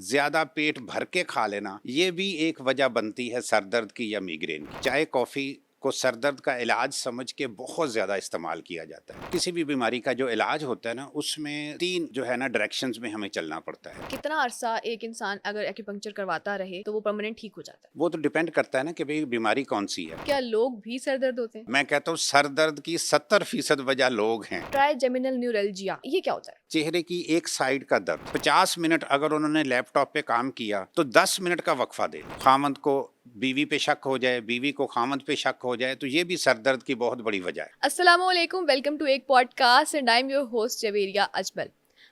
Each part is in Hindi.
ज़्यादा पेट भर के खा लेना, ये भी एक वजह बनती है सर दर्द की या माइग्रेन की। चाय कॉफ़ी को सर दर्द का इलाज समझ के बहुत ज़्यादा इस्तेमाल किया जाता है। किसी भी बीमारी का जो इलाज होता है ना, उसमें 3 जो है ना डायरेक्शंस में हमें चलना पड़ता है। कितना अरसा एक इंसान अगर एक्यूपंक्चर करवाता रहे तो वो परमानेंट ठीक हो जाता है? वो तो डिपेंड करता है ना कि भई बीमारी कौन-सी है। क्या लोग भी सर दर्द होते हैं? मैं कहता हूँ सर दर्द की 70% वजह लोग हैं। ट्राइजेमिनल न्यूरल्जिया ये क्या होता है? चेहरे की एक साइड का दर्द। 50 मिनट अगर उन्होंने लैपटॉप पे काम किया तो 10 मिनट का वक्फा दे दें। खामद को बीवी पे शक हो जाए, बीवी को खामद पे शक हो जाए, तो ये भी सर दर्द की बहुत बड़ी वजह है। अस्सलामुअलैकुम, वेलकम टू एक podcast and I am your host Javeria Ajmal.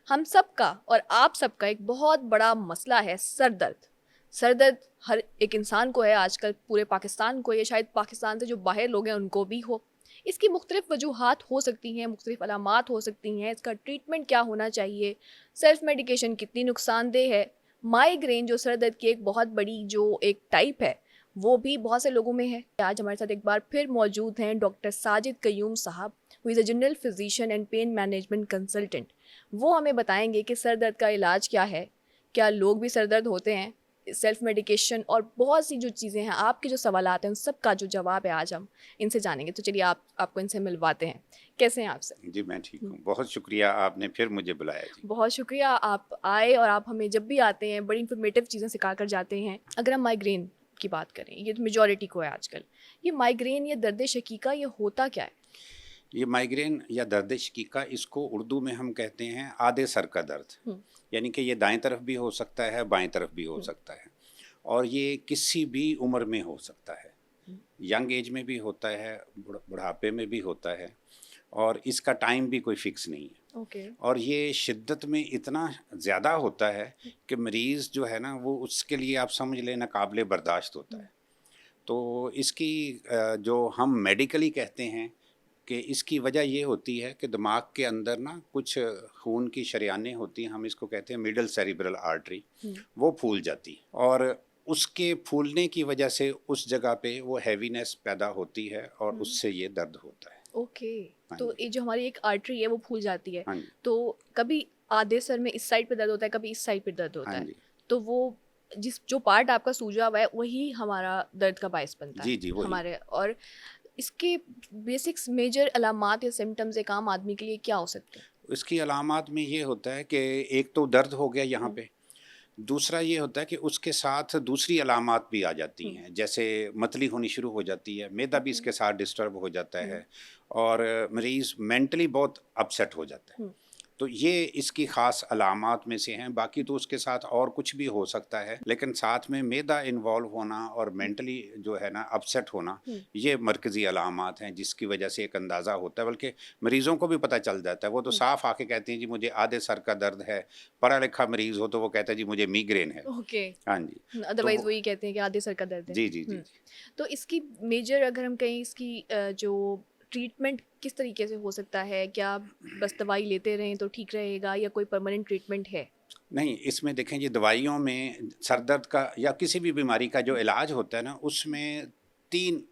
हम सबका और आप सबका एक बहुत बड़ा मसला है सर दर्द। सर दर्द हर एक इंसान को है आजकल, पूरे पाकिस्तान को, या शायद पाकिस्तान से जो बाहर लोग हैं उनको भी हो। इसकी मुख्तलिफ वजूहात हो सकती हैं, मुख्तलिफ अलामात हो सकती हैं। इसका ट्रीटमेंट क्या होना चाहिए, सेल्फ मेडिकेशन कितनी नुकसानदेह है। माइग्रेन जो सर दर्द की एक बहुत बड़ी जो एक टाइप है, वो भी बहुत से लोगों में है। आज हमारे साथ एक बार फिर मौजूद हैं डॉक्टर साजिद कयूम साहब, who is a general physician and pain management consultant. वो हमें बताएंगे कि सर दर्द का इलाज क्या है, क्या लोग भी सर दर्द होते हैं, सेल्फ मेडिकेशन और बहुत सी जो चीज़ें हैं, आपके जो सवालात हैं उन सब का जो जवाब है आज हम इनसे जानेंगे। तो चलिए आपको इनसे मिलवाते हैं। कैसे हैं आप सर? जी, मैं ठीक हूँ। बहुत शुक्रिया आपने फिर मुझे बुलाया जी। बहुत शुक्रिया, आप आए और आप हमें जब भी आते हैं बड़ी इन्फॉर्मेटिव चीज़ें सिखा कर जाते हैं। अगर हम माइग्रेन की बात करें, ये तो मेजॉरिटी को है आजकल, ये माइग्रेन या दर्द शकीका ये होता क्या है? ये माइग्रेन या दर्द शिकीका, इसको उर्दू में हम कहते हैं आधे सर का दर्द। हम्म, यानी कि ये दाएं तरफ भी हो सकता है, बाएं तरफ भी हो हम्म, सकता है, और ये किसी भी उम्र में हो सकता है। हम्म, यंग एज में भी होता है, बुढ़ापे में भी होता है, और इसका टाइम भी कोई फिक्स नहीं है। ओके। और ये शिद्दत में इतना ज़्यादा होता है कि मरीज़ जो है ना, वो उसके लिए आप समझ लें नाकाबिले बर्दाश्त होता है। तो इसकी जो हम मेडिकली कहते हैं कि इसकी वजह ये होती है कि दिमाग के अंदर ना कुछ खून की शरेयानें होती हैं, हम इसको कहते हैं मिडल सेरिब्रल आर्टरी, वो फूल जाती है, और उसके फूलने की वजह से उस जगह पे वो हैवीनेस पैदा होती है और उससे ये दर्द होता है। ओके। हाँ तो जी। ये जो हमारी एक आर्टरी है वो फूल जाती है। हाँ जी। तो कभी आधे सर में इस साइड पे दर्द होता है, कभी इस साइड पे दर्द हाँ होता है। जी। तो वो जिस जो पार्ट आपका सूजा हुआ है वही हमारा दर्द का बायस बनता है जी, जी, वही। हमारे। और इसके बेसिक्स मेजर अलामात या सिम्टम्स एक आम आदमी के लिए क्या हो सकते हैं? इसकी अलामात में ये होता है कि एक तो दर्द हो गया यहाँ हम्म, पे, दूसरा ये होता है कि उसके साथ दूसरी अलामात भी आ जाती हम्म, हैं, जैसे मतली होनी शुरू हो जाती है, मैदा भी ओके, इसके साथ डिस्टर्ब हो जाता हम्म, है, और मरीज़ मेंटली बहुत अपसेट हो जाता है। हम्म, तो ये इसकी ख़ास अलामात में से हैं। बाकी तो उसके साथ और कुछ भी हो सकता है, लेकिन साथ में मैदा इन्वॉल्व होना और मेंटली जो है ना अपसेट होना, हम्म, ये मरकज़ी अलामात हैं जिसकी वजह से एक अंदाज़ा होता है। बल्कि मरीज़ों को भी पता चल जाता है, वो तो हम्म, साफ़ आके कहते हैं जी मुझे आधे सर का दर्द है। पढ़ा लिखा मरीज़ हो तो वो कहता है जी मुझे माइग्रेन है। ओके। हाँ जी। तो अदरवाइज वो वही कहते हैं कि आधे सर का दर्द है। जी, जी, जी, जी। तो इसकी मेजर अगर हम कहें, इसकी जो ट्रीटमेंट किस तरीके से हो सकता है? क्या बस दवाई लेते रहें तो ठीक रहेगा या कोई परमानेंट ट्रीटमेंट है? नहीं, इसमें देखें जी, दवाइयों में सर दर्द का या किसी भी बीमारी का जो इलाज होता है ना, उसमें 3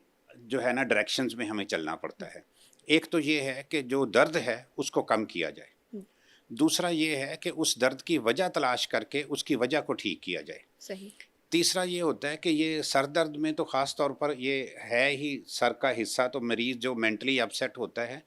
जो है ना डायरेक्शंस में हमें चलना पड़ता है। एक तो ये है कि जो दर्द है उसको कम किया जाए। हुँ, दूसरा ये है कि उस दर्द की वजह तलाश करके उसकी वजह को ठीक किया जाए। सही। तीसरा ये होता है कि ये सर दर्द में तो ख़ास तौर पर ये है ही सर का हिस्सा, तो मरीज़ जो मेंटली अपसेट होता है,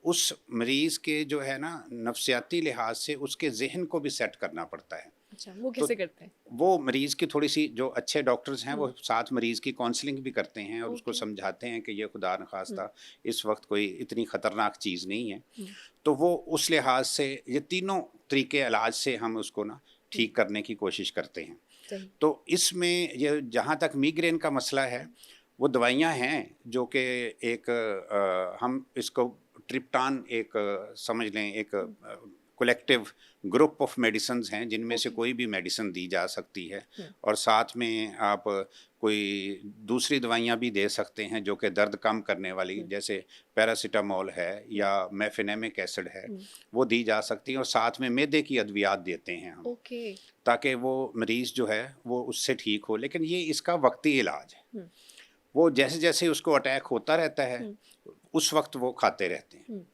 उस मरीज़ के जो है ना नफ्सियाती लिहाज से उसके ज़हन को भी सेट करना पड़ता है। अच्छा, वो तो कैसे करते हैं? वो मरीज़ की थोड़ी-सी, जो अच्छे डॉक्टर्स हैं, हुँ, वो साथ मरीज़ की काउंसलिंग भी करते हैं और उसको ओके। समझाते हैं कि ये खुदा न हुँ, ख़ास्ता इस वक़्त कोई इतनी ख़तरनाक चीज़ नहीं है। हुँ, तो वो उस लिहाज से ये तीनों तरीके इलाज से हम उसको ना हुँ, ठीक करने की कोशिश करते हैं। सही। तो इसमें ये जहाँ तक माइग्रेन का मसला है, वो दवाइयाँ हैं जो कि एक हम इसको ट्रिप्टान एक समझ लें, एक हुँ, कलेक्टिव ग्रुप ऑफ मेडिसिन्स हैं जिनमें से ओके। कोई भी मेडिसिन दी जा सकती है, हुँ, और साथ में आप कोई दूसरी दवाइयाँ भी दे सकते हैं जो कि दर्द कम करने वाली, हुँ, जैसे पैरासिटामोल है हुँ, या मेफेनेमिक एसिड है, हुँ, वो दी जा सकती हैं, और साथ में मैदे की अद्वियात देते हैं हम, ओके। ताकि वो मरीज़ जो है वो उससे ठीक हो। लेकिन ये इसका वक्ती इलाज है, हुँ, वो जैसे-जैसे उसको अटैक होता रहता है, हुँ, उस वक़्त वो खाते रहते हैं। हुँ,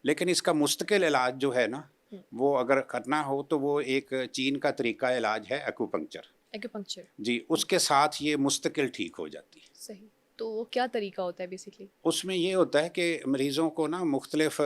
लेकिन इसका मुस्तकिल इलाज जो है ना, वो अगर करना हो तो वो एक चीन का तरीका इलाज है एक्यूपंक्चर। एक्यूपंक्चर। जी, उसके साथ ये मुस्तकिल ठीक हो जाती है। सही। तो वो क्या तरीका होता है बेसिकली? उसमें ये होता है कि मरीज़ों को ना मुख्तलिफ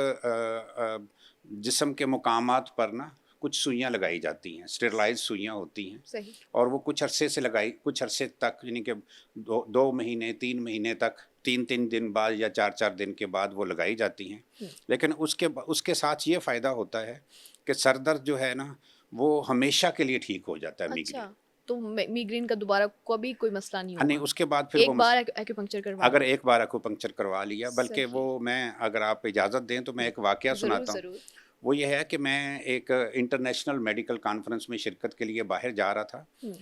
जिस्म के मुकामात पर ना कुछ सुइयाँ लगाई जाती हैं, स्टेरलाइज़ सुइयाँ होती हैं, सही। और वो कुछ अरसे तक, यानी कि 2 महीने 3 महीने तक, 3-3 दिन बाद या 4-4 दिन के बाद वो लगाई जाती हैं। लेकिन उसके साथ ये फ़ायदा होता है कि सर दर्द जो है ना वो हमेशा के लिए ठीक हो जाता है, मिग्रेन। अच्छा, तो मिग्रेन का दोबारा कभी कोई मसला नहीं हाँ, नहीं, होगा? उसके बाद फिर एक वो बार एक्यूपंक्चर करवा अगर लो। एक बार एक्यूपंक्चर करवा लिया, बल्कि सही। वो मैं, अगर आप इजाज़त दें तो मैं एक वाक़या ज़रूर, सुनाता हूँ। ज़रूर। वो ये है कि मैं एक इंटरनेशनल मेडिकल कॉन्फ्रेंस में शिरकत के लिए बाहर जा रहा था। हुँ,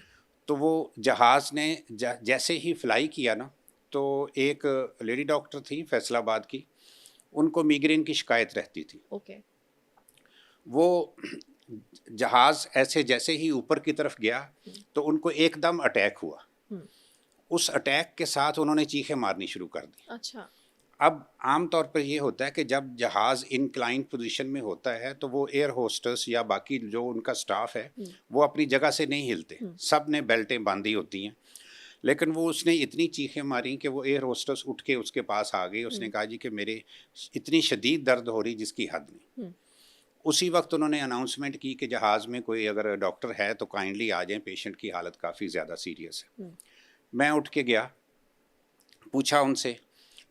तो वो जहाज़ ने जैसे ही फ्लाई किया ना, तो एक लेडी डॉक्टर थी फैसलाबाद की, उनको मिग्रेन की शिकायत रहती थी। ओके। वो जहाज़ ऐसे जैसे ही ऊपर की तरफ गया तो उनको एकदम अटैक हुआ। हुँ, उस अटैक के साथ उन्होंने चीखें मारनी शुरू कर दी। अच्छा। अब आम तौर पर ये होता है कि जब जहाज़ इंक्लाइंड पोजीशन में होता है तो वो एयर होस्टेस या बाकी जो उनका स्टाफ है वो अपनी जगह से नहीं हिलते, सब ने बेल्टें बांधी होती हैं। लेकिन वो उसने इतनी चीखें मारी कि वो एयर होस्टेस उठ के उसके पास आ गई। उसने कहा जी कि मेरे इतनी शदीद दर्द हो रही जिसकी हद नहीं। उसी वक्त उन्होंने अनाउंसमेंट की कि जहाज़ में कोई अगर डॉक्टर है तो काइंडली आ जाएं, पेशेंट की हालत काफ़ी ज़्यादा सीरियस है। मैं उठ के गया, पूछा उनसे,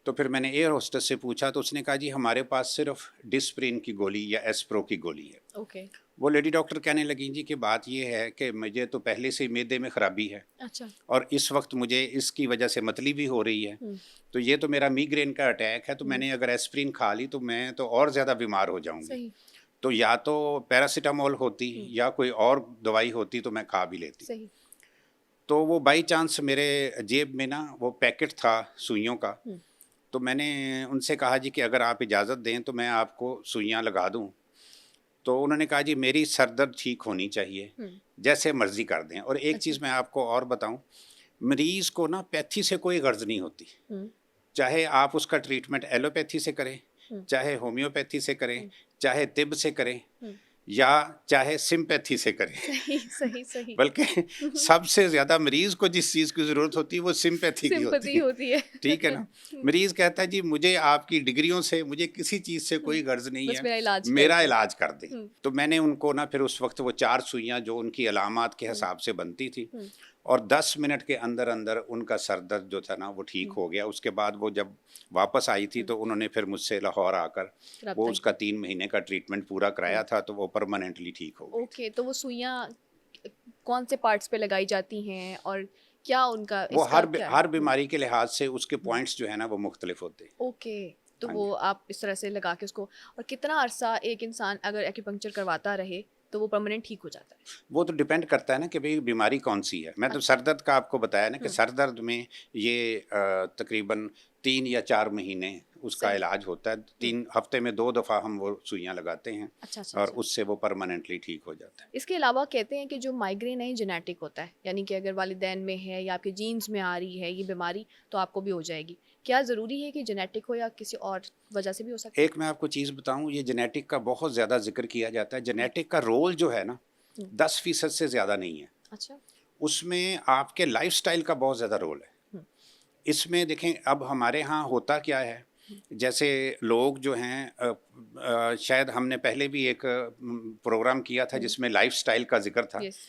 तो फिर मैंने एयर होस्टेस से पूछा तो उसने कहा जी हमारे पास सिर्फ डिस्प्रिन की गोली या एस्प्रो की गोली है। ओके। वो लेडी डॉक्टर कहने लगी जी कि बात ये है कि मुझे तो पहले से ही मैदे में ख़राबी है अच्छा। और इस वक्त मुझे इसकी वजह से मतली भी हो रही है, तो ये तो मेरा मिग्रेन का अटैक है, तो मैंने अगर एस्प्रिन खा ली तो मैं तो और ज़्यादा बीमार हो जाऊंगी। सही। तो या तो पैरासीटामोल होती या कोई और दवाई होती तो मैं खा भी लेती। सही। तो वो बाई चांस मेरे जेब में ना वो पैकेट था सुइयों का, तो मैंने उनसे कहा जी कि अगर आप इजाज़त दें तो मैं आपको सुइयाँ लगा दूं। तो उन्होंने कहा जी मेरी सर दर्द ठीक होनी चाहिए, जैसे मर्ज़ी कर दें। और एक चीज़ मैं आपको और बताऊं, मरीज़ को ना पैथी से कोई गर्ज नहीं होती, चाहे आप उसका ट्रीटमेंट एलोपैथी से करें, चाहे होम्योपैथी से करें, चाहे तिब से करें, या चाहे सिम्पैथी से करें। सही, सही, सही। बल्कि सबसे ज़्यादा मरीज़ को जिस चीज़ की ज़रूरत होती है वो सिम्पैथी की होती सिंपैथी है। होती है। ठीक है ना? मरीज़ कहता है जी मुझे आपकी डिग्रियों से, मुझे किसी चीज़ से कोई गर्ज नहीं बस है, मेरा इलाज कर मेरा दो। इलाज कर दें। तो मैंने उनको ना फिर उस वक्त वो 4 सुइयाँ जो उनकी अलामात के हिसाब से बनती थी, और 10 मिनट के अंदर अंदर उनका सर दर्द जो था ना वो ठीक हो गया। उसके बाद वो जब वापस आई थी तो उन्होंने फिर मुझसे लाहौर आकर वो रब्ता उसका 3 महीने का ट्रीटमेंट पूरा कराया था, तो वो परमानेंटली ठीक हो गई। ओके, तो वो सुइयाँ कौन से पार्ट्स पे लगाई जाती हैं और क्या उनका वो इसका क्या है? हर बीमारी के लिहाज से उसके पॉइंट्स जो है ना वो मुख्तलिफ होते हैं। ओके, तो हाँ वो जी। आप इस तरह से लगा के उसको, और कितना अरसा एक इंसान अगर एक्यूपंक्चर करवाता रहे तो वो परमानेंट ठीक हो जाता है? वो तो डिपेंड करता है ना कि भाई बीमारी कौन सी है। मैं तो अच्छा। सर दर्द का आपको बताया ना कि सर दर्द में ये तकरीबन 3 या 4 महीने उसका सही। इलाज होता है। 3 हफ्ते में 2 दफ़ा हम वो सुइयाँ लगाते हैं अच्छा, अच्छा, और अच्छा। उससे वो परमानेंटली ठीक हो जाता है। इसके अलावा कहते हैं कि जो माइग्रेन है ये जेनेटिक होता है, यानी कि अगर वालिदैन में है या आपके जीन्स में आ रही है ये बीमारी तो आपको भी हो जाएगी। क्या ज़रूरी है कि जेनेटिक हो या किसी और वजह से भी हो सकता है? एक मैं आपको चीज़ बताऊँ, ये जेनेटिक का बहुत ज़्यादा ज़िक्र किया जाता है। जेनेटिक का रोल जो है ना 10% से ज़्यादा नहीं है। अच्छा। उसमें आपके लाइफ़स्टाइल का बहुत ज़्यादा रोल है। इसमें देखें अब हमारे यहाँ होता क्या है, जैसे लोग जो हैं शायद हमने पहले भी एक प्रोग्राम किया था जिसमें लाइफ़स्टाइल का ज़िक्र था। यस।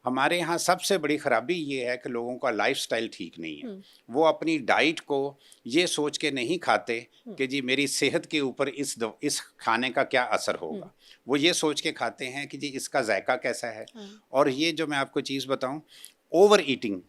हमारे यहाँ सबसे बड़ी ख़राबी ये है कि लोगों का लाइफ़स्टाइल ठीक नहीं है। वो अपनी डाइट को ये सोच के नहीं खाते कि जी मेरी सेहत के ऊपर इस खाने का क्या असर होगा। वो ये सोच के खाते हैं कि जी इसका जायका कैसा है। और ये जो मैं आपको चीज़ बताऊँ, ओवर ईटिंग,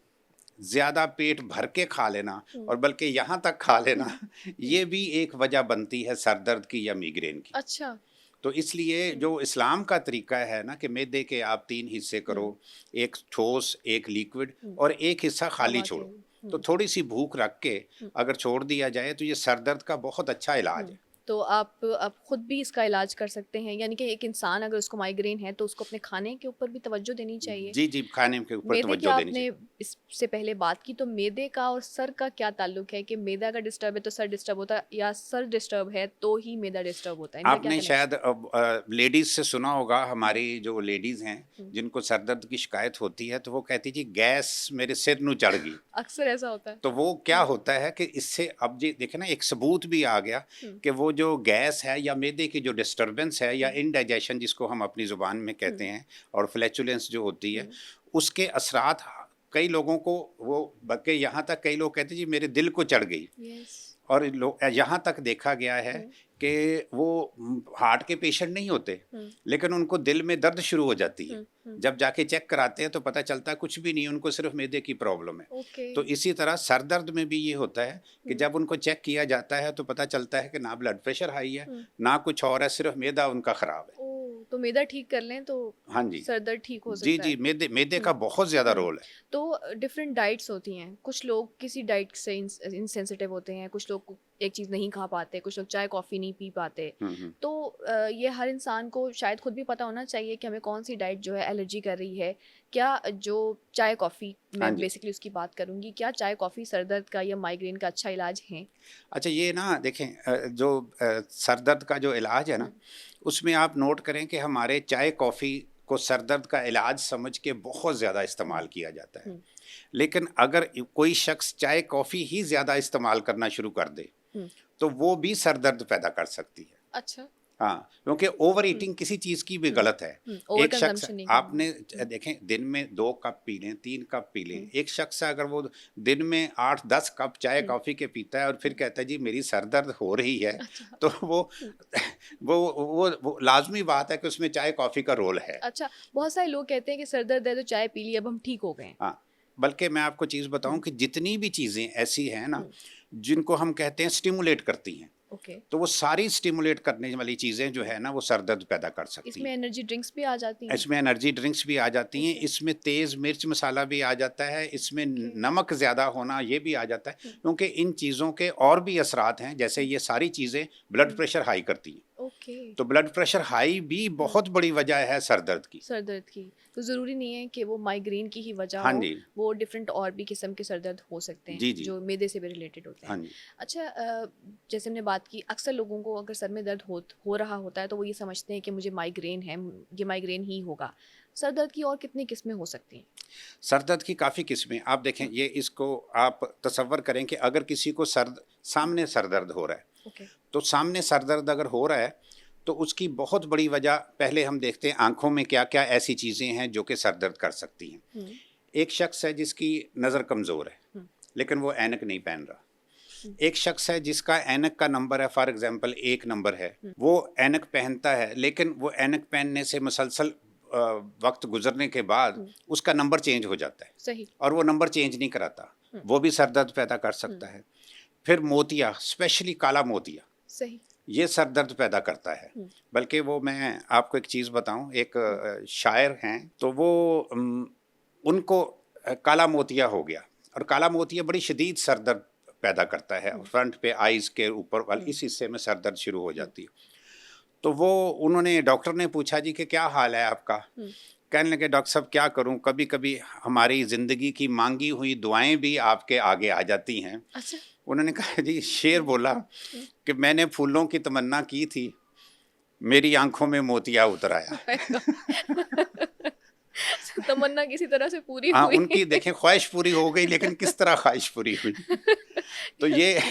ज़्यादा पेट भर के खा लेना और बल्कि यहाँ तक खा लेना, ये भी एक वजह बनती है सर दर्द की या मिग्रेन की। अच्छा। तो इसलिए जो इस्लाम का तरीका है ना कि मैदे के आप 3 हिस्से करो, एक ठोस, एक लिक्विड और एक हिस्सा खाली हवा के। छोड़ो। तो थोड़ी सी भूख रख के अगर छोड़ दिया जाए तो ये सर दर्द का बहुत अच्छा इलाज है। तो आप खुद भी इसका इलाज कर सकते हैं, यानी कि एक इंसान अगर उसको माइग्रेन है तो उसको अपने खाने के ऊपर भी तवज्जो देनी चाहिए। जी, जी, खाने के ऊपर मैदे के तवज्जो देनी आपने चाहिए। इससे पहले बात की, तो मैदे का और सर का क्या ताल्लुक है कि मैदा अगर डिस्टर्ब है तो सर डिस्टर्ब होता है, या सर डिस्टर्ब है तो ही मैदा डिस्टर्ब होता है? इनका क्या आपने कनेक्शन? शायद लेडीज से सुना होगा, हमारी जो लेडीज हैं हम्म। जिनको सर दर्द की शिकायत होती है तो वो कहती जी गैस मेरे सिर नू चढ़ गई। अक्सर ऐसा होता है। तो वो क्या होता है कि इससे अब जी देखे ना, एक सबूत भी आ गया हम्म। कि वो जो गैस है या मैदे की जो डिस्टर्बेंस है या हम्म। इनडाइजेशन जिसको हम अपनी ज़ुबान में कहते हैं, और फ्लैचुलेंस जो होती है, उसके असरात कई लोगों को, वो बल्कि यहाँ तक कई लोग कहते हैं जी मेरे दिल को चढ़ गई। यस। और यहाँ तक देखा गया है हम्म। कि वो हार्ट के पेशेंट नहीं होते, हम्म। लेकिन उनको दिल में दर्द शुरू हो जाती है। हम्म। जब जाके चेक कराते हैं तो पता चलता है कुछ भी नहीं, उनको सिर्फ मैदे की प्रॉब्लम है। ओके। तो इसी तरह सर दर्द में भी ये होता है कि हम्म। जब उनको चेक किया जाता है तो पता चलता है कि ना ब्लड प्रेशर हाई है, हम्म। ना कुछ और है, सिर्फ मैदा उनका खराब है। ओ, तो मैदा ठीक कर लें तो हाँ जी, सर दर्द ठीक हो जी सकता जी, है? मैदे मैदे का बहुत ज़्यादा हम्म। रोल है। तो डिफरेंट डाइट्स होती हैं, कुछ लोग किसी डाइट से इनसेंसिटिव होते हैं, कुछ लोग एक चीज़ नहीं खा पाते, कुछ लोग चाय कॉफ़ी नहीं पी पाते। हम्म। तो ये हर इंसान को शायद खुद भी पता होना चाहिए कि हमें कौन सी डाइट जो है एलर्जी कर रही है। क्या जो चाय कॉफ़ी, हाँ मैं जी। बेसिकली उसकी बात करूंगी, क्या चाय कॉफ़ी सर दर्द का या माइग्रेन का अच्छा इलाज है? अच्छा, ये ना देखें, जो सर दर्द का जो इलाज है ना, उसमें आप नोट करें कि हमारे चाय कॉफ़ी को सर दर्द का इलाज समझ के बहुत ज़्यादा इस्तेमाल किया जाता है। हम्म। लेकिन अगर कोई शख्स चाय कॉफ़ी ही ज़्यादा इस्तेमाल करना शुरू कर दे हम्म। तो वो भी सर दर्द पैदा कर सकती है। अच्छा। हाँ, क्योंकि ओवर ईटिंग किसी चीज़ की भी गलत है। ओवर एक शख्स, कंजम्पशन नहीं करना। आपने देखें दिन में 2 कप पी लें, 3 कप पी लें। एक शख्स अगर वो दिन में 8-10 कप चाय कॉफ़ी के पीता है और फिर कहता है जी मेरी सर दर्द हो रही है, अच्छा। तो वो लाज़मी बात है कि उसमें चाय कॉफ़ी का रोल है। अच्छा, बहुत सारे लोग कहते हैं कि सर दर्द है तो चाय पी ली, अब हम ठीक हो गए हैं। हाँ, बल्कि मैं आपको चीज़ बताऊँ कि जितनी भी चीज़ें ऐसी हैं ना, जिनको हम कहते हैं स्टिमुलेट करती हैं, ओके। तो वो सारी स्टिमुलेट करने वाली चीज़ें जो है ना, वो सर दर्द पैदा कर सकती इसमें हैं। एनर्जी ड्रिंक्स भी आ जाती हैं? इसमें एनर्जी ड्रिंक्स भी आ जाती हैं, ओके। इसमें तेज़ मिर्च मसाला भी आ जाता है, इसमें ओके। नमक ज़्यादा होना ये भी आ जाता है, क्योंकि इन चीज़ों के और भी असरात हैं। जैसे ये सारी चीज़ें ब्लड प्रेशर हाई करती हैं, ओके। तो ब्लड प्रेशर हाई भी बहुत बड़ी वजह है सर दर्द की। सर दर्द की। तो ज़रूरी नहीं है कि वो माइग्रेन की ही वजह हाँ हो, जी, वो डिफरेंट और भी किस्म के सर दर्द हो सकते हैं जी जी, जो मैदे से भी रिलेटेड होते हाँ हैं। जी। अच्छा, जैसे हमने बात की, अक्सर लोगों को अगर सर में दर्द हो रहा होता है तो वो ये समझते हैं कि मुझे माइग्रेन है, ये माइग्रेन ही होगा। सर दर्द की और कितनी किस्में हो सकती हैं? सर दर्द की काफ़ी किस्में आप देखें, ये इसको आप तसव्वुर करें कि अगर किसी को सामने सर दर्द हो रहा है, ओके। तो सामने सर दर्द अगर हो रहा है तो उसकी बहुत बड़ी वजह, पहले हम देखते हैं आँखों में क्या क्या ऐसी चीज़ें हैं जो कि सर दर्द कर सकती हैं। एक शख्स है जिसकी नज़र कमज़ोर है लेकिन वो ऐनक नहीं पहन रहा। एक शख्स है जिसका ऐनक का नंबर है, फॉर एग्जांपल 1 नंबर है, वो ऐनक पहनता है लेकिन वो ऐनक पहनने से मुसलसल वक्त गुजरने के बाद उसका नंबर चेंज हो जाता है। सही। और वो नंबर चेंज नहीं कराता, वो भी सर दर्द पैदा कर सकता है। फिर मोतिया, स्पेशली काला मोतिया, सही। ये सर दर्द पैदा करता है। बल्कि वो, मैं आपको एक चीज़ बताऊं, एक शायर हैं तो वो उनको काला मोतिया हो गया, और काला मोतिया बड़ी शदीद सर दर्द पैदा करता है, फ्रंट पे आइज़ के ऊपर वाले इस हिस्से में सर दर्द शुरू हो जाती है। तो वो, उन्होंने, डॉक्टर ने पूछा जी कि क्या हाल है आपका? कहने लगे डॉक्टर साहब क्या करूं, कभी कभी हमारी ज़िंदगी की मांगी हुई दुआएं भी आपके आगे आ जाती हैं। अच्छा। उन्होंने कहा जी, शेर बोला कि मैंने फूलों की तमन्ना की थी, मेरी आंखों में मोतिया उतर आया। तमन्ना किसी तरह से पूरी हाँ, हुई। उनकी देखें ख्वाहिश पूरी हो गई, लेकिन किस तरह ख्वाहिश पूरी हुई? तो ये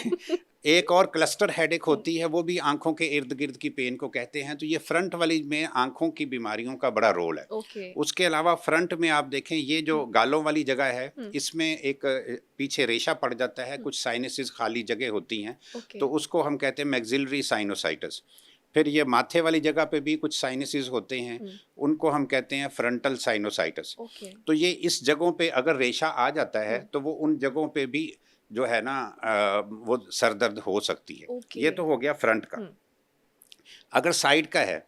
एक और क्लस्टर हेडेक होती है, वो भी आंखों के इर्द गिर्द की पेन को कहते हैं। तो ये फ्रंट वाली में आंखों की बीमारियों का बड़ा रोल है। ओके। उसके अलावा फ्रंट में आप देखें, ये जो गालों वाली जगह है, इसमें एक पीछे रेशा पड़ जाता है, कुछ साइनसेस खाली जगह होती हैं, तो उसको हम कहते हैं मैक्सिलरी साइनोसाइटिस। फिर ये माथे वाली जगह पे भी कुछ साइनसेस होते हैं, उनको हम कहते हैं फ्रंटल साइनोसाइटिस। तो ये इस जगहों पे अगर रेशा आ जाता है तो वो उन जगहों पे भी जो है ना, वो सर दर्द हो सकती है। ये तो हो गया फ्रंट का। अगर साइड का है,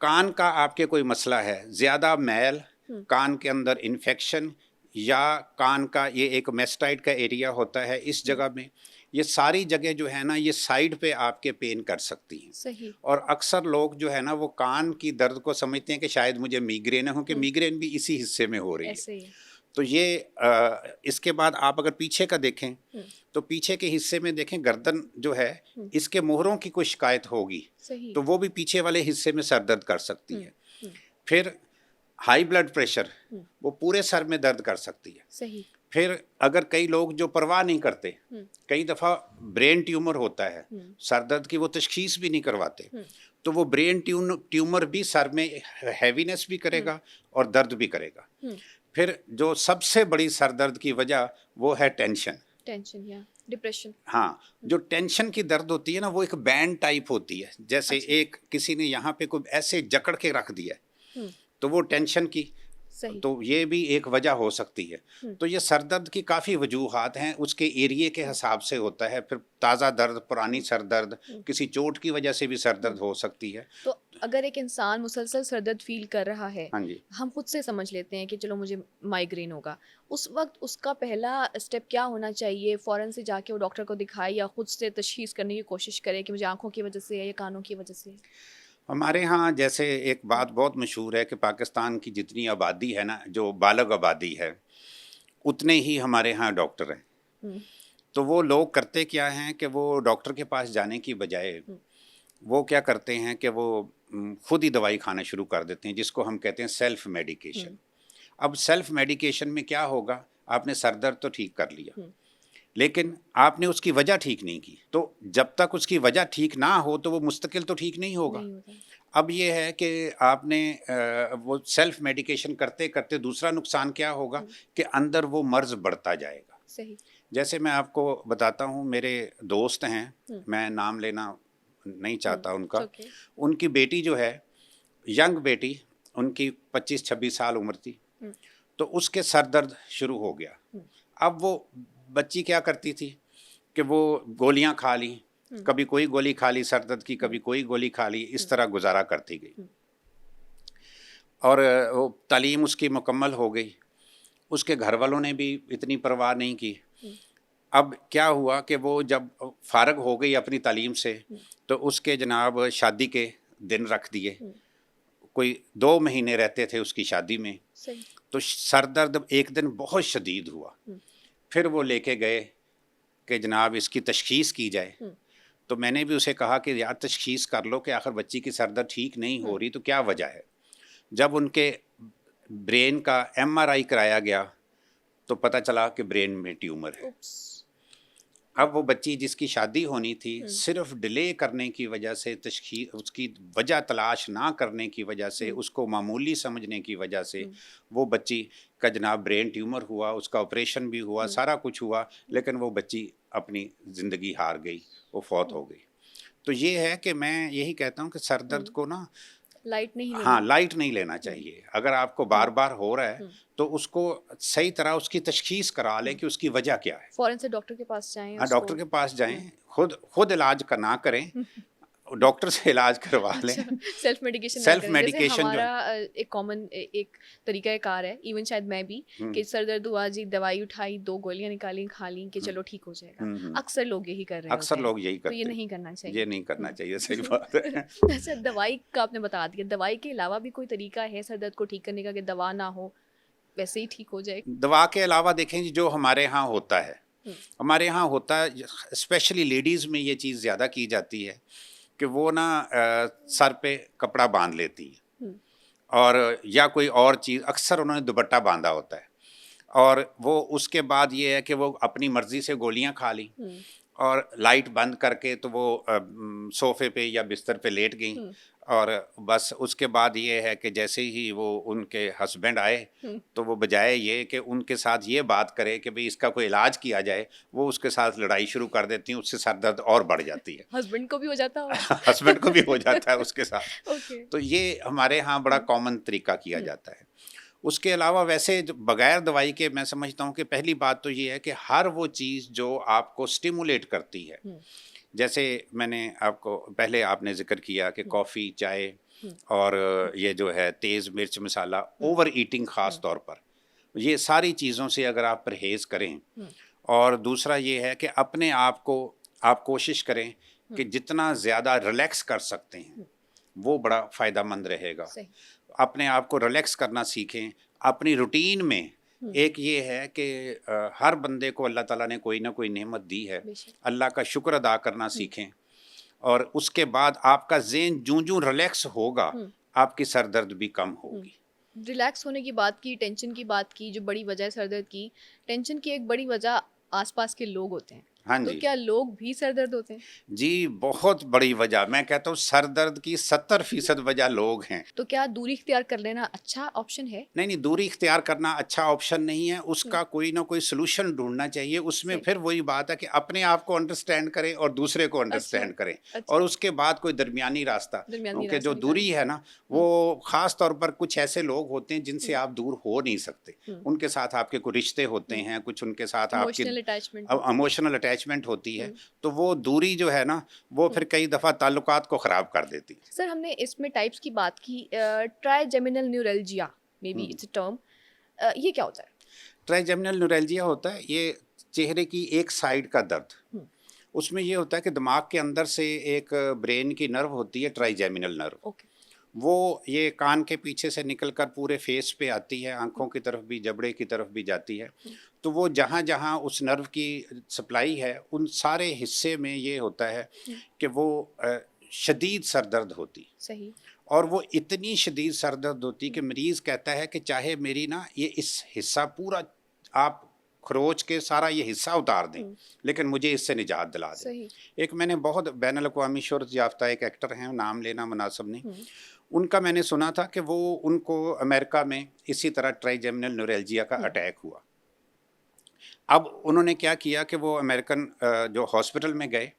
कान का आपके कोई मसला है, ज़्यादा मैल, कान के अंदर इन्फेक्शन, या कान का ये एक मेस्टाइड का एरिया होता है इस जगह में, ये सारी जगह जो है ना, ये साइड पे आपके पेन कर सकती हैं। सही। और अक्सर लोग जो है ना, वो कान की दर्द को समझते हैं कि शायद मुझे मीग्रेन है, क्योंकि मीग्रेन भी इसी हिस्से में हो रही है। तो ये इसके बाद आप अगर पीछे का देखें तो पीछे के हिस्से में देखें गर्दन जो है इसके मोहरों की कोई शिकायत होगी सही। तो वो भी पीछे वाले हिस्से में सर दर्द कर सकती है। फिर हाई ब्लड प्रेशर वो पूरे सर में दर्द कर सकती है। सही। फिर अगर कई लोग जो परवाह नहीं करते, कई दफ़ा ब्रेन ट्यूमर होता है, सर दर्द की वो तशखीस भी नहीं करवाते, तो वो ब्रेन ट्यूमर भी सर में हैवीनेस भी करेगा और दर्द भी करेगा। फिर जो सबसे बड़ी सर दर्द की वजह वो है टेंशन या डिप्रेशन। हाँ, जो टेंशन की दर्द होती है ना वो एक बैंड टाइप होती है, जैसे एक किसी ने यहाँ पे कोई ऐसे जकड़ के रख दिया है, तो वो टेंशन की। सही। तो ये भी एक वजह हो सकती है। तो ये सर दर्द की काफ़ी वजूहात हैं, उसके एरिए के हिसाब से होता है। फिर ताज़ा दर्द, पुरानी सर दर्द, किसी चोट की वजह से भी सर दर्द हो सकती है। तो अगर एक इंसान मुसलसल सर दर्द फील कर रहा है, हाँ जी, हम खुद से समझ लेते हैं कि चलो मुझे माइग्रेन होगा, उस वक्त उसका पहला स्टेप क्या होना चाहिए? फ़ौरन से जाके वो डॉक्टर को दिखाए या खुद से तशख़ीस करने की कोशिश करे कि मुझे आँखों की वजह से है या कानों की वजह से है? हमारे यहाँ जैसे एक बात बहुत मशहूर है कि पाकिस्तान की जितनी आबादी है ना, जो बालग आबादी है, उतने ही हमारे यहाँ डॉक्टर हैं। तो वो लोग करते क्या हैं कि वो डॉक्टर के पास जाने की बजाय वो क्या करते हैं कि वो खुद ही दवाई खाना शुरू कर देते हैं, जिसको हम कहते हैं सेल्फ मेडिकेशन। अब सेल्फ मेडिकेशन में क्या होगा, आपने सर दर्द तो ठीक कर लिया, लेकिन आपने उसकी वजह ठीक नहीं की। तो जब तक उसकी वजह ठीक ना हो तो वो मुस्तकिल तो ठीक नहीं होगा। अब ये है कि आपने वो सेल्फ मेडिकेशन करते करते दूसरा नुकसान क्या होगा कि अंदर वो मर्ज़ बढ़ता जाएगा। सही। जैसे मैं आपको बताता हूँ, मेरे दोस्त हैं, मैं नाम लेना नहीं चाहता उनका। उनकी बेटी जो है, यंग बेटी, उनकी 25-26 साल उम्र थी, तो उसके सर दर्द शुरू हो गया। अब वो बच्ची क्या करती थी कि वो गोलियां खा ली, कभी कोई गोली खा ली सर दर्द की, कभी कोई गोली खा ली, इस तरह गुजारा करती गई। और वो तालीम उसकी मुकम्मल हो गई, उसके घर वालों ने भी इतनी परवाह नहीं की। अब क्या हुआ कि वो जब फारग हो गई अपनी तालीम से, तो उसके जनाब शादी के दिन रख दिए। कोई 2 महीने रहते थे उसकी शादी में। सही। तो सर दर्द एक दिन बहुत शदीद हुआ। फिर वो लेके गए कि जनाब इसकी तशख़ीस की जाए। तो मैंने भी उसे कहा कि यार तशख़ीस कर लो कि आखिर बच्ची की सर दर्द ठीक नहीं हो रही, तो क्या वजह है। जब उनके ब्रेन का MRI कराया गया तो पता चला कि ब्रेन में ट्यूमर है। अब वो बच्ची जिसकी शादी होनी थी, सिर्फ डिले करने की वजह से, तशख़ीस उसकी वजह तलाश ना करने की वजह से, उसको मामूली समझने की वजह से, वो बच्ची का जनाब ब्रेन ट्यूमर हुआ, उसका ऑपरेशन भी हुआ, सारा कुछ हुआ, लेकिन वो बच्ची अपनी ज़िंदगी हार गई, वो फौत हो गई। तो ये है कि मैं यही कहता हूँ कि सर दर्द को ना लाइट नहीं लेना। हाँ, लाइट नहीं लेना चाहिए। अगर आपको बार बार हो रहा है तो उसको सही तरह उसकी तशख़ीस करा लें कि उसकी वजह क्या है। फ़ौरन से डॉक्टर के पास जाएँ हाँ, डॉक्टर के पास जाएं, खुद इलाज ना करें, डॉक्टर से इलाज करवा लें। सेल्फ मेडिकेशन ना सेल्फ करें। मेडिकेशन जैसे जो हमारा एक कॉमन एक तरीका कार है, इवन शायद मैं भी, कि सर दर्द हुआ जी, दवाई उठाई, 2 गोलियां निकाली, खा ली कि चलो ठीक हो जाएगा। अक्सर लोग यही कर रहे अक्सर होते लोग हैं, यही तो करते ये हैं। नहीं करना चाहिए। ये नहीं करना चाहिए, सही बात है। अच्छा, दवाई का आपने बता दिया, दवाई के अलावा भी कोई तरीका है सर दर्द को ठीक करने का कि दवा ना हो, वैसे ही ठीक हो जाए? दवा के अलावा देखें जी, जो हमारे यहाँ होता है, हमारे यहाँ होता है, स्पेशली लेडीज़ में ये चीज़ ज़्यादा की जाती है कि वो ना सर पे कपड़ा बांध लेती है, और या कोई और चीज़, अक्सर उन्होंने दुपट्टा बांधा होता है, और वो उसके बाद ये है कि वो अपनी मर्ज़ी से गोलियां खा ली, और लाइट बंद करके तो वो सोफ़े पे या बिस्तर पे लेट गई, और बस उसके बाद ये है कि जैसे ही वो उनके हस्बैंड आए तो वो बजाय ये कि उनके साथ ये बात करे कि भाई इसका कोई इलाज किया जाए, वो उसके साथ लड़ाई शुरू कर देती हैं, उससे सर दर्द और बढ़ जाती है। हस्बैंड को भी हो जाता हो? हस्बैंड को भी हो जाता है उसके साथ। ओके। तो ये हमारे यहाँ बड़ा कॉमन तरीका किया जाता है। उसके अलावा वैसे बगैर दवाई के मैं समझता हूँ कि पहली बात तो ये है कि हर वो चीज़ जो आपको स्टिमुलेट करती है, जैसे मैंने आपको पहले आपने जिक्र किया कि कॉफ़ी, चाय और ये जो है तेज़ मिर्च मसाला, ओवर ईटिंग ख़ास तौर पर, ये सारी चीज़ों से अगर आप परहेज़ करें, और दूसरा ये है कि अपने आप को आप कोशिश करें कि जितना ज़्यादा रिलैक्स कर सकते हैं वो बड़ा फ़ायदेमंद रहेगा। अपने आप को रिलैक्स करना सीखें, अपनी रूटीन में एक ये है कि हर बंदे को अल्लाह ताला ने कोई ना कोई नेमत दी है, बेशक। अल्लाह का शुक्र अदा करना सीखें, और उसके बाद आपका ज़हन जूं-जूं रिलैक्स होगा, आपकी सर दर्द भी कम होगी। रिलैक्स होने की बात की, टेंशन की बात की, जो बड़ी वजह है सर दर्द की, टेंशन की एक बड़ी वजह आसपास के लोग होते हैं। हाँ तो जी। क्या लोग भी सर दर्द होते हैं? जी, बहुत बड़ी वजह, मैं कहता हूँ सर दर्द की 70% वजह लोग हैं। तो क्या दूरी इख्तियार कर लेना अच्छा ऑप्शन है? नहीं, दूरी इख्तियार करना अच्छा ऑप्शन नहीं है, उसका कोई ना कोई सॉल्यूशन ढूँढना चाहिए। उसमें सही। फिर वही बात है कि अपने आप को अंडरस्टैंड करें और दूसरे को अंडरस्टैंड करें, अच्छा। और उसके बाद कोई दरमियानी रास्ता, दरमियानी क्योंकि जो रास्ता दूरी निकालना। है ना, वो ख़ास तौर पर कुछ ऐसे लोग होते हैं जिनसे आप दूर हो नहीं सकते। उनके साथ आपके कुछ रिश्ते होते हैं, कुछ उनके साथ आपकी इमोशनल अटैचमेंट। इमोशनल अटैचमेंट होती है, तो वो दूरी जो है ना, वो फिर कई दफ़ा ताल्लुकात को ख़राब कर देती है। सर हमने इसमें टाइप्स की बात की, trigeminal neuralgia, may be it's a term, ये क्या होता है? ट्राइजेमिनल न्यूरल्जिया होता है, ये चेहरे की एक साइड का दर्द। उसमें ये होता है कि दिमाग के अंदर से एक ब्रेन की नर्व होती है, ट्राइजेमिनल नर्व। ओके। वो ये कान के पीछे से निकलकर पूरे फेस पे आती है, आंखों की तरफ भी, जबड़े की तरफ भी जाती है। तो वो जहाँ जहाँ उस नर्व की सप्लाई है, उन सारे हिस्से में ये होता है कि वो शदीद सर दर्द होती, सही। और वो इतनी शदीद सर दर्द होती कि मरीज़ कहता है कि चाहे मेरी ना ये इस हिस्सा पूरा आप खरोच के सारा ये हिस्सा उतार दें, लेकिन मुझे इससे निजात दिला दें। सही। एक मैंने बहुत बैनुल अक़वामी शोहरत याफ्ता एक एक्टर हैं, नाम लेना मुनासिब नहीं, उनका मैंने सुना था कि वो उनको अमेरिका में इसी तरह ट्राइजेमिनल न्यूरल्जिया का अटैक हुआ। अब उन्होंने क्या किया कि वो अमेरिकन जो हॉस्पिटल में गए,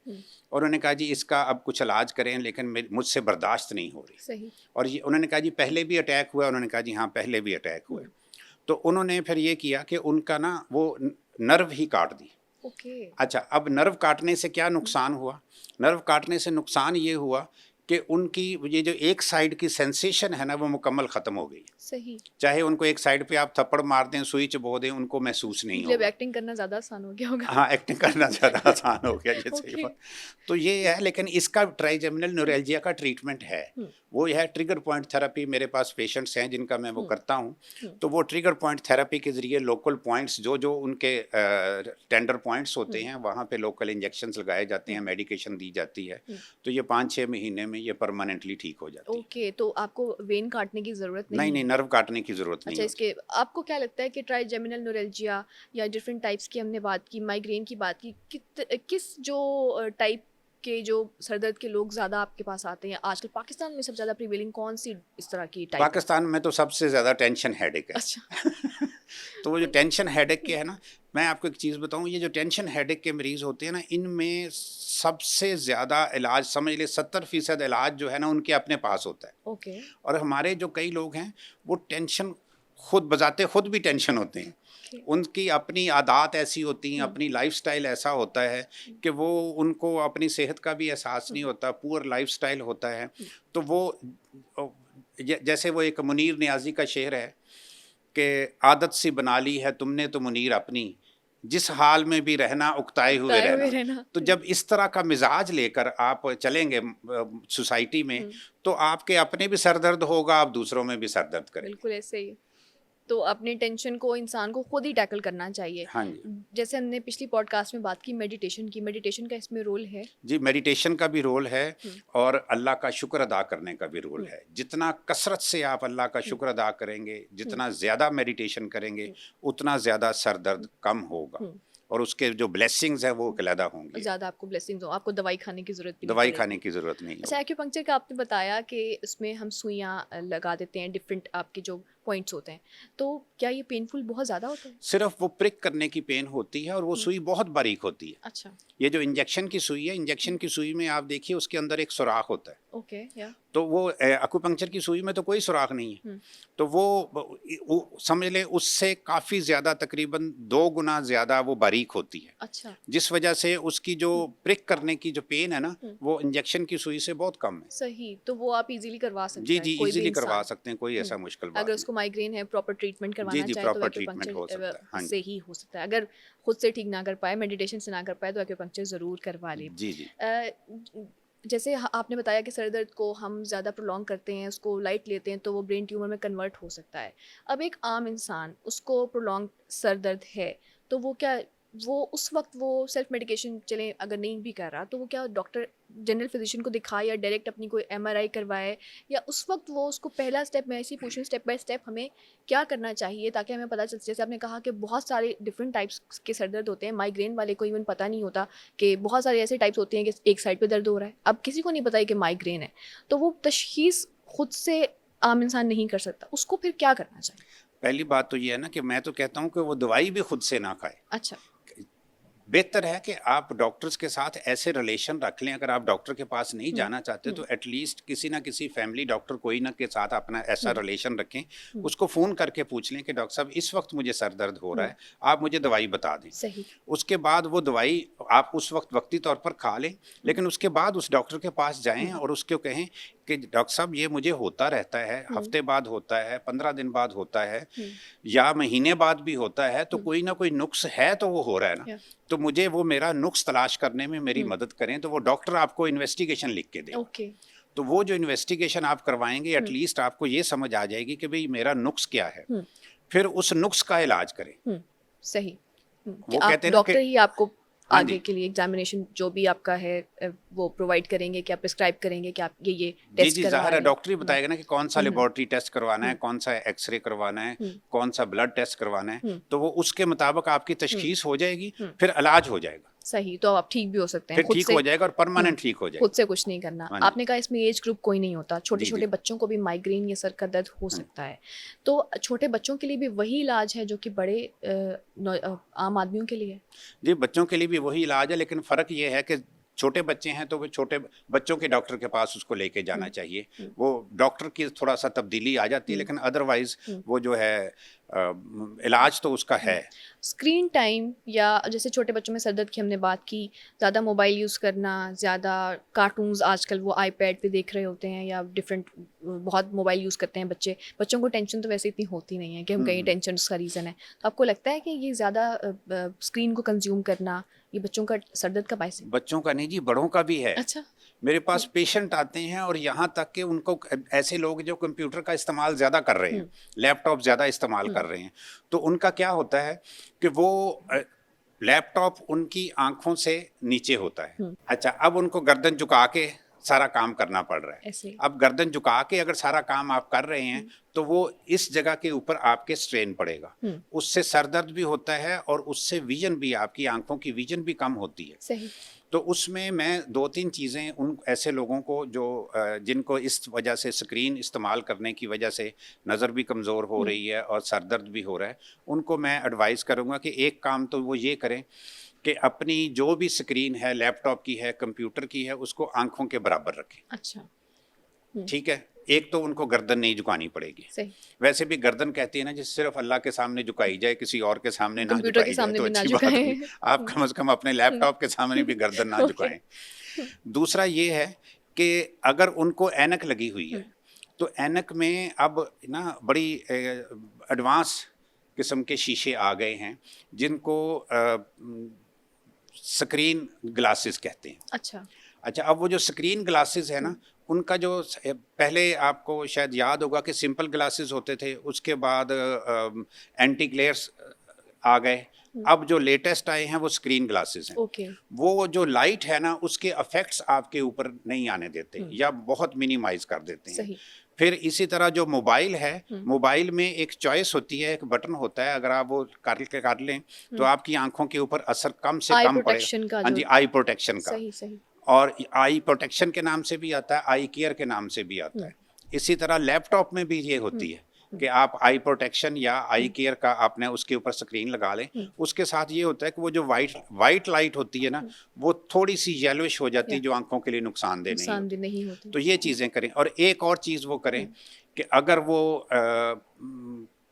और उन्होंने कहा जी इसका अब कुछ इलाज करें, लेकिन मुझसे बर्दाश्त नहीं हो रही। सही। और ये उन्होंने कहा जी पहले भी अटैक हुआ, उन्होंने कहा जी हाँ पहले भी अटैक हुए। तो उन्होंने फिर ये किया कि उनका ना वो नर्व ही काट दी। ओके। अच्छा, अब नर्व काटने से क्या नुकसान हुआ? नर्व काटने से नुकसान ये हुआ कि उनकी ये जो एक साइड की सेंसेशन है ना, वो मुकम्मल ख़त्म हो गई। सही। चाहे उनको एक साइड पे आप थप्पड़ मार दें, सुई चबो दें, उनको महसूस नहीं मतलब होगा। एक्टिंग करना ज़्यादा आसान हो गया होगा। हाँ, एक्टिंग करना ज़्यादा आसान हो गया, ये सही ओके। बात। तो ये है, लेकिन इसका ट्राइजेमिनल न्यूरल्जिया का ट्रीटमेंट है। वो है ट्रिगर पॉइंट थेरेपी। मेरे पास पेशेंट्स हैं जिनका मैं वो करता हूँ, तो वो ट्रिगर पॉइंट थेरेपी के ज़रिए लोकल पॉइंट्स जो उनके टेंडर पॉइंट्स होते हैं, वहाँ पे लोकल इंजेक्शंस लगाए जाते हैं, मेडिकेशन दी जाती है, तो ये 5-6 महीने में ये परमानेंटली ठीक हो जाती है। ओके, तो आपको वेन काटने की ज़रूरत नहीं नहीं, है? नर्व काटने की ज़रूरत नहीं अच्छा, होती। इसके आपको क्या लगता है कि ट्राइजेमिनल न्यूरल्जिया या डिफरेंट टाइप्स की हमने बात की, माइग्रेन की बात की, किस जो टाइप के जो सर दर्द के लोग ज़्यादा आपके पास आते हैं आजकल पाकिस्तान में? सबसे ज़्यादा प्रिवेलिंग कौन सी इस तरह की टाइप है? पाकिस्तान में तो सबसे ज़्यादा टेंशन हेडेक है। अच्छा। तो वो जो टेंशन हेडेक के है ना, मैं आपको एक चीज़ बताऊँ, ये जो टेंशन हेडेक के मरीज़ होते हैं ना, इनमें सबसे ज़्यादा इलाज, समझ ले 70% इलाज जो है ना, उनके अपने पास होता है। ओके। और हमारे जो कई लोग हैं, वो टेंशन खुद बजाते खुद भी टेंशन होते हैं। उनकी अपनी आदत ऐसी होती हैं, अपनी लाइफस्टाइल ऐसा होता है कि वो उनको अपनी सेहत का भी एहसास नहीं होता, पुअर लाइफस्टाइल होता है। तो वो जैसे वो एक मुनीर नियाज़ी का शेर है कि आदत सी बना ली है तुमने तो मुनीर अपनी, जिस हाल में भी रहना उकताए हुए रहना। तो जब इस तरह का मिजाज लेकर आप चलेंगे सोसाइटी में, तो आपके अपने भी सर दर्द होगा, आप दूसरों में भी सर दर्द करेंगे। बिल्कुल ऐसे ही। तो अपने टेंशन को इंसान को खुद ही टैकल करना चाहिए। हाँ जी। जैसे हमने पिछली पॉडकास्ट में बात की मेडिटेशन की, मेडिटेशन का इसमें रोल है? जी, मेडिटेशन का भी रोल है, और अल्लाह का शुक्र अदा करने का भी रोल है। जितना कसरत से आप अल्लाह का शुक्र अदा करेंगे, जितना ज़्यादा मेडिटेशन करेंगे, उतना ज़्यादा सर दर्द कम होगा, और उसके जो ब्लेसिंग्स हैं वो अलहदा होंगी। ज़्यादा आपको ब्लेसिंग्स हो, आपको दवाई खाने की ज़रूरत भी नहीं दवाई पड़ेगी। खाने की ज़रूरत नहीं अच्छा, है। एक्यूपंक्चर का आपने बताया कि इसमें हम सुइयाँ लगा देते हैं, डिफरेंट आपके जो पॉइंट्स होते हैं, तो क्या ये पेनफुल बहुत ज़्यादा होता है? सिर्फ वो प्रिक करने की पेन होती है, और वो सुई बहुत बारीक होती है। अच्छा। ये जो इंजेक्शन की सुई है, इंजेक्शन की सुई में आप देखिए उसके अंदर एक सुराख होता है। ओके, या तो वो एक्यूपंक्चर की सुई में तो कोई सुराख नहीं है। तो वो समझ लें उससे काफ़ी ज़्यादा, तकरीबन 2 गुना ज़्यादा वो बारीक होती है। अच्छा। जिस वजह से उसकी जो प्रिक करने की जो पेन है ना, वो इंजेक्शन की सुई से बहुत कम है। सही, तो वो आप इजीली करवा सकते जी हैं जी, कोई भी इजीली करवा इंसान। सकते हैं, कोई ऐसा मुश्किल बात अगर नहीं। उसको माइग्रेन है, प्रॉपर ट्रीटमेंट करवाना जी, चाहे तो प्रॉपर ट्रीटमेंट हो सकता है। एक्यूपंक्चर हाँ से ही हो सकता है। अगर खुद से ठीक ना कर पाए, मेडिटेशन से ना कर पाए, तो एक्यूपंक्चर ज़रूर करवा ले। जी जी। जैसे आपने बताया कि सर दर्द को हम ज़्यादा प्रोलॉन्ग करते हैं, उसको लाइट लेते हैं तो वो ब्रेन ट्यूमर में कन्वर्ट हो सकता है। अब एक आम इंसान, उसको प्रोलॉन्ग सर दर्द है, तो वो क्या, वो उस वक्त वो सेल्फ मेडिकेशन चले अगर नहीं भी कर रहा, तो वो क्या डॉक्टर जनरल फिजिशियन को दिखाए या डायरेक्ट अपनी कोई एमआरआई करवाए, या उस वक्त वो उसको पहला स्टेप, मैं ऐसी पूछूं स्टेप बाय स्टेप हमें क्या करना चाहिए ताकि हमें पता चल, जैसे आपने कहा कि बहुत सारे डिफरेंट टाइप्स के सर दर्द होते हैं, माइग्रेन वाले को इवन पता नहीं होता कि बहुत सारे ऐसे टाइप्स होते हैं कि एक साइड पे दर्द हो रहा है, अब किसी को नहीं पता है कि माइग्रेन है, तो वो तशखीस खुद से आम इंसान नहीं कर सकता, उसको फिर क्या करना चाहिए? पहली बात तो ये है ना कि मैं तो कहता हूँ कि वो दवाई भी खुद से ना खाए। अच्छा। बेहतर है कि आप डॉक्टर्स के साथ ऐसे रिलेशन रख लें। अगर आप डॉक्टर के पास नहीं जाना चाहते तो एटलीस्ट किसी ना किसी फैमिली डॉक्टर कोई ना के साथ अपना ऐसा रिलेशन रखें, उसको फ़ोन करके पूछ लें कि डॉक्टर साहब इस वक्त मुझे सर दर्द हो रहा है, आप मुझे दवाई बता दें। सही। उसके बाद वो दवाई आप उस वक्त वक्ती तौर पर खा लें, लेकिन उसके बाद उस डॉक्टर के पास जाएं और उसको कहें कि डॉक्टर साहब ये मुझे होता रहता है, हफ्ते बाद होता है, 15 दिन बाद होता है या महीने बाद भी होता है, तो कोई ना कोई नुक्स है तो वो हो रहा है ना, तो मुझे वो मेरा नुक्स तलाश करने में मेरी मदद करें। तो वो डॉक्टर आपको इन्वेस्टिगेशन लिख के दे। ओके। तो वो जो इन्वेस्टिगेशन आप करवाएंगे एटलीस्ट आपको ये समझ आ जाएगी कि भाई मेरा नुक्स क्या है, फिर उस नुक्स का इलाज करें। सही। वो आप कहते हैं ना डॉक्टर कि ही आपको हाँ आगे जी, के लिए एग्जामिनेशन जो भी आपका है वो प्रोवाइड करेंगे, क्या प्रिस्क्राइब करेंगे कि आप ये जी टेस्ट जी करवा जाहिर है लें। डॉक्टर ही बताएगा ना कि कौन सा लेबोरेटरी टेस्ट करवाना है, कौन सा एक्सरे करवाना है, कौन सा ब्लड टेस्ट करवाना है, तो वो उसके मुताबिक आपकी तशखीस हो जाएगी, फिर इलाज हो जाएगा, सही, तो आप ठीक भी हो सकते हैं फिर खुद ठीक से। हो जाएगा और परमानेंट ठीक हो खुद जाएगा। से कुछ नहीं करना। हाँ जी, आपने कहा इसमें एज ग्रुप कोई नहीं होता, छोटे जी छोटे जी बच्चों को भी माइग्रेन या सर का दर्द हो सकता है, तो छोटे बच्चों के लिए भी वही इलाज है जो कि बड़े आम आदमियों के लिए है? जी, बच्चों के लिए भी वही इलाज है, लेकिन फ़र्क ये है कि छोटे बच्चे हैं तो वो छोटे बच्चों के डॉक्टर के पास उसको लेके जाना चाहिए। वो डॉक्टर की थोड़ा सा तब्दीली आ जाती है, लेकिन अदरवाइज वो जो है इलाज तो उसका है। स्क्रीन टाइम, या जैसे छोटे बच्चों में सर दर्द की हमने बात की, ज़्यादा मोबाइल यूज़ करना, ज़्यादा कार्टून्स आजकल वो आईपैड पे देख रहे होते हैं या डिफरेंट बहुत मोबाइल यूज़ करते हैं बच्चे, बच्चों को टेंशन तो वैसे इतनी होती नहीं है कि हम कहीं टेंशन उसका रीज़न है, तो आपको लगता है कि ये ज़्यादा स्क्रीन को कंज्यूम करना ये बच्चों का सर दर्द का बायस है? बच्चों का नहीं जी, बड़ों का भी है। अच्छा। मेरे पास पेशेंट आते हैं और यहाँ तक कि उनको ऐसे लोग जो कंप्यूटर का इस्तेमाल ज़्यादा कर रहे हैं, लैपटॉप ज़्यादा इस्तेमाल कर रहे हैं, तो उनका क्या होता है कि वो लैपटॉप उनकी आंखों से नीचे होता है। अच्छा, अब उनको गर्दन झुका के सारा काम करना पड़ रहा है। ऐसे। अब गर्दन झुका के अगर सारा काम आप कर रहे हैं तो वो इस जगह के ऊपर आपके स्ट्रेन पड़ेगा, उससे सर दर्द भी होता है और उससे विजन भी, आपकी आंखों की विजन भी कम होती है। सही। तो उसमें मैं 2-3 चीज़ें उन ऐसे लोगों को जो जिनको इस वजह से स्क्रीन इस्तेमाल करने की वजह से नज़र भी कमज़ोर हो रही है और सर दर्द भी हो रहा है, उनको मैं एडवाइस करूँगा कि एक काम तो वो ये करें कि अपनी जो भी स्क्रीन है, लैपटॉप की है, कंप्यूटर की है, उसको आँखों के बराबर रखें। अच्छा। ठीक है? एक तो उनको गर्दन नहीं झुकानी पड़ेगी। सही। वैसे भी गर्दन कहती है ना जिस सिर्फ अल्लाह के सामने झुकाई जाए, किसी और के सामने ना कंप्यूटर के झुकाई जाए सामने तो भी ना अच्छी बात नहीं। झुकाएं। आप कम से कम अपने लैपटॉप के सामने भी गर्दन ना ओके। झुकाएं। दूसरा ये है कि अगर उनको ऐनक लगी हुई है तो ऐनक में अब ना बड़ी एडवांस किस्म के शीशे आ गए हैं जिनको स्क्रीन ग्लासेस कहते हैं। अच्छा। अच्छा, अब वो जो स्क्रीन ग्लासेस है ना, उनका जो पहले आपको शायद याद होगा कि सिंपल ग्लासेस होते थे, उसके बाद एंटी ग्लेयर्स आ गए, अब जो लेटेस्ट आए हैं वो स्क्रीन ग्लासेस हैं। ओके। वो जो लाइट है ना उसके इफेक्ट्स आपके ऊपर नहीं आने देते या बहुत मिनिमाइज कर देते हैं। सही। फिर इसी तरह जो मोबाइल है, मोबाइल में एक चॉइस होती है, एक बटन होता है, अगर आप वो कर लें तो आपकी आंखों के ऊपर असर कम से आई कम प्रोटेक्शन पड़ेगा। का हाँ जो। जी, आई प्रोटेक्शन का। सही सही। और आई प्रोटेक्शन के नाम से भी आता है, आई केयर के नाम से भी आता है। इसी तरह लैपटॉप में भी ये होती है कि आप आई प्रोटेक्शन या आई केयर का आपने उसके ऊपर स्क्रीन लगा लें। उसके साथ ये होता है कि वो जो वाइट लाइट होती है ना, वो थोड़ी सी येलोइश हो जाती है जो आंखों के लिए नुकसानदेह नहीं होती। नहीं होती। तो ये चीज़ें करें। और एक और चीज़ वो करें कि अगर वो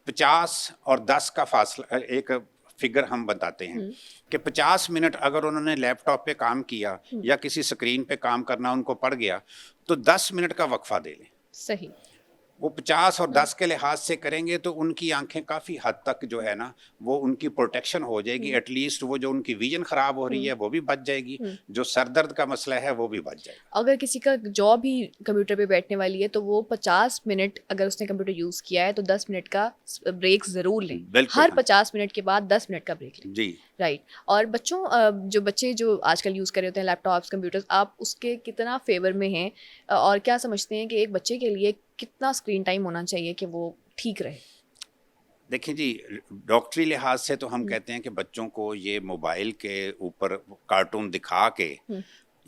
50 और 10 का फासला, एक फिगर हम बताते हैं कि 50 मिनट अगर उन्होंने लैपटॉप पे काम किया या किसी स्क्रीन पे काम करना उनको पड़ गया तो 10 मिनट का वक्फा दे लें। सही। वो 50 और 10 के लिहाज से करेंगे तो उनकी आंखें काफ़ी हद तक जो है ना वो उनकी प्रोटेक्शन हो जाएगी, एटलीस्ट वो जो उनकी विजन ख़राब हो रही है वो भी बच जाएगी, जो सर दर्द का मसला है वो भी बच जाएगा। अगर किसी का जॉब ही कंप्यूटर पे बैठने वाली है तो वो 50 मिनट अगर उसने कंप्यूटर यूज़ किया है तो 10 मिनट का ब्रेक ज़रूर लें। बिल्कुल, हर हाँ। 50 मिनट के बाद 10 मिनट का ब्रेक लें। जी। राइट। और बच्चों जो बच्चे जो आजकल यूज़ कर रहे होते हैं लैपटॉप्स कंप्यूटर्स, आप उसके कितना फेवर में हैं और क्या समझते हैं कि एक बच्चे के लिए कितना स्क्रीन टाइम होना चाहिए कि वो ठीक रहे? देखिए जी, डॉक्टरी लिहाज से तो हम कहते हैं कि बच्चों को ये मोबाइल के ऊपर कार्टून दिखा के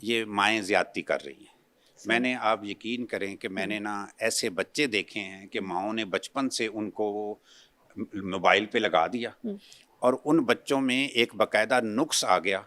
ये माएँ ज़्यादती कर रही हैं। मैंने, आप यकीन करें कि मैंने ना ऐसे बच्चे देखे हैं कि माँओं ने बचपन से उनको मोबाइल पे लगा दिया और उन बच्चों में एक बाकायदा नुक्स आ गया।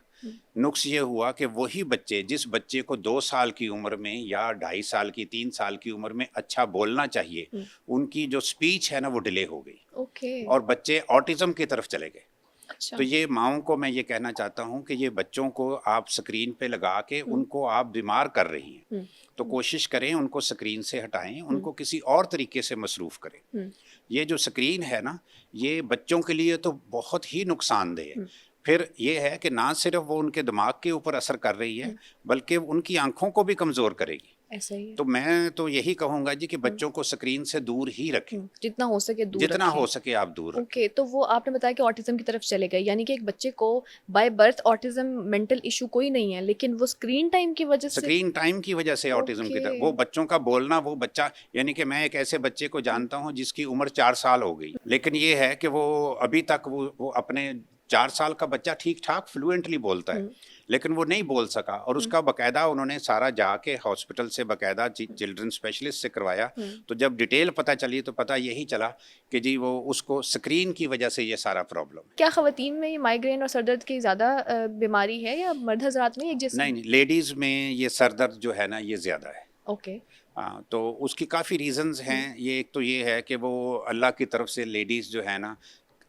नुक्स ये हुआ कि वही बच्चे, जिस बच्चे को 2 साल की उम्र में या 2.5 साल की 3 साल की उम्र में अच्छा बोलना चाहिए, उनकी जो स्पीच है ना वो डिले हो गई ओके। और बच्चे ऑटिज्म की तरफ चले गए। अच्छा। तो ये माँओं को मैं ये कहना चाहता हूँ कि ये बच्चों को आप स्क्रीन पे लगा के उनको आप बीमार कर रही हैं, तो कोशिश करें उनको स्क्रीन से हटाएं, उनको किसी और तरीके से मसरूफ़ करें। ये जो स्क्रीन है ना, ये बच्चों के लिए तो बहुत ही नुकसानदेह है। फिर ये है कि ना सिर्फ वो उनके दिमाग के ऊपर असर कर रही है, बल्कि उनकी आँखों को भी कमज़ोर करेगी। ऐसा ही है। तो मैं तो यही कहूँगा जी कि बच्चों को स्क्रीन से दूर ही रखें, जितना हो सके दूर जितना रखें। हो सके आप दूर रखें। ओके, तो वो आपने बताया कि ऑटिज्म की तरफ चले गए, यानी कि एक बच्चे को by birth autism mental issue कोई नहीं है, लेकिन वो स्क्रीन टाइम की वजह से। स्क्रीन टाइम की वजह से ऑटिज्म की तरफ, ओके। वो बच्चों का बोलना, वो बच्चा, यानी कि मैं एक ऐसे बच्चे को जानता हूँ जिसकी उम्र 4 साल हो गई, लेकिन ये है कि वो अभी तक वो अपने 4 साल का बच्चा ठीक ठाक फ्लुएंटली बोलता है, लेकिन वो नहीं बोल सका और उसका बकायदा उन्होंने सारा जाके हॉस्पिटल से बकायदा चिल्ड्रन स्पेशलिस्ट से करवाया। तो जब डिटेल पता चली तो पता यही चला कि जी वो उसको स्क्रीन की वजह से ये सारा प्रॉब्लम है। क्या ख़वातीन में ये माइग्रेन और सरदर्द की ज़्यादा बीमारी है या मर्द हज़रात में एक जैसा? नहीं, लेडीज़ में ये सर दर्द जो है ना ये ज़्यादा है। ओके। हाँ, तो उसकी काफ़ी रीज़न्स हैं। ये एक तो ये है कि वो अल्लाह की तरफ से लेडीज़ जो है ना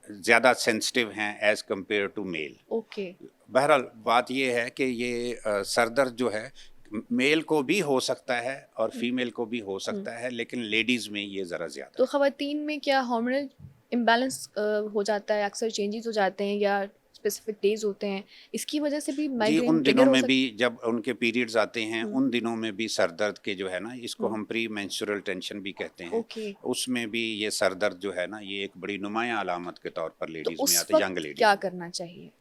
ज़्यादा सेंसिटिव हैं as compared to male. Okay. बहरहाल बात ये है कि ये सर दर्द जो है मेल को भी हो सकता है और फीमेल को भी हो सकता है, लेकिन लेडीज़ में ये ज़रा ज़्यादा। तो ख़वातीन में क्या हार्मोनल इम्बैलेंस हो जाता है, अक्सर चेंजेस हो जाते हैं या स्पेसिफिक डेज होते हैं, इसकी वजह से भी जी, माइग्रेन उन ट्रिगर दिनों हो में सकता भी जब उनके पीरियड्स आते हैं, उन दिनों में भी सर दर्द के जो है ना, इसको हम प्री मेंस्ट्रुअल टेंशन भी कहते हैं। ओके। उसमें भी ये सर दर्द जो है ना, ये एक बड़ी नुमायाँ अलामत के तौर पर तो लेडीज़ में उस आता है, यंग वक्त लेडीज़ क्या में। करना चाहिए?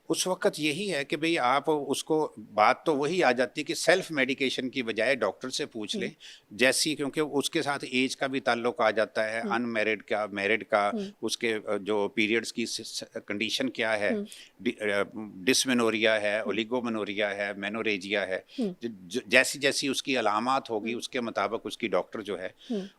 उस वक़्त यही है कि भई आप उसको, बात तो वही आ जाती है कि सेल्फ मेडिकेशन की बजाय डॉक्टर से पूछ लें, जैसी, क्योंकि उसके साथ एज का भी ताल्लुक आ जाता है, अनमैरिड का, मैरिड का, उसके जो पीरियड्स की कंडीशन क्या है, डिस्मेनोरिया है, ओलिगोमेनोरिया है, मेनोरेजिया है, जैसी जैसी उसकी अलामात होगी उसके मुताबिक उसकी डॉक्टर जो है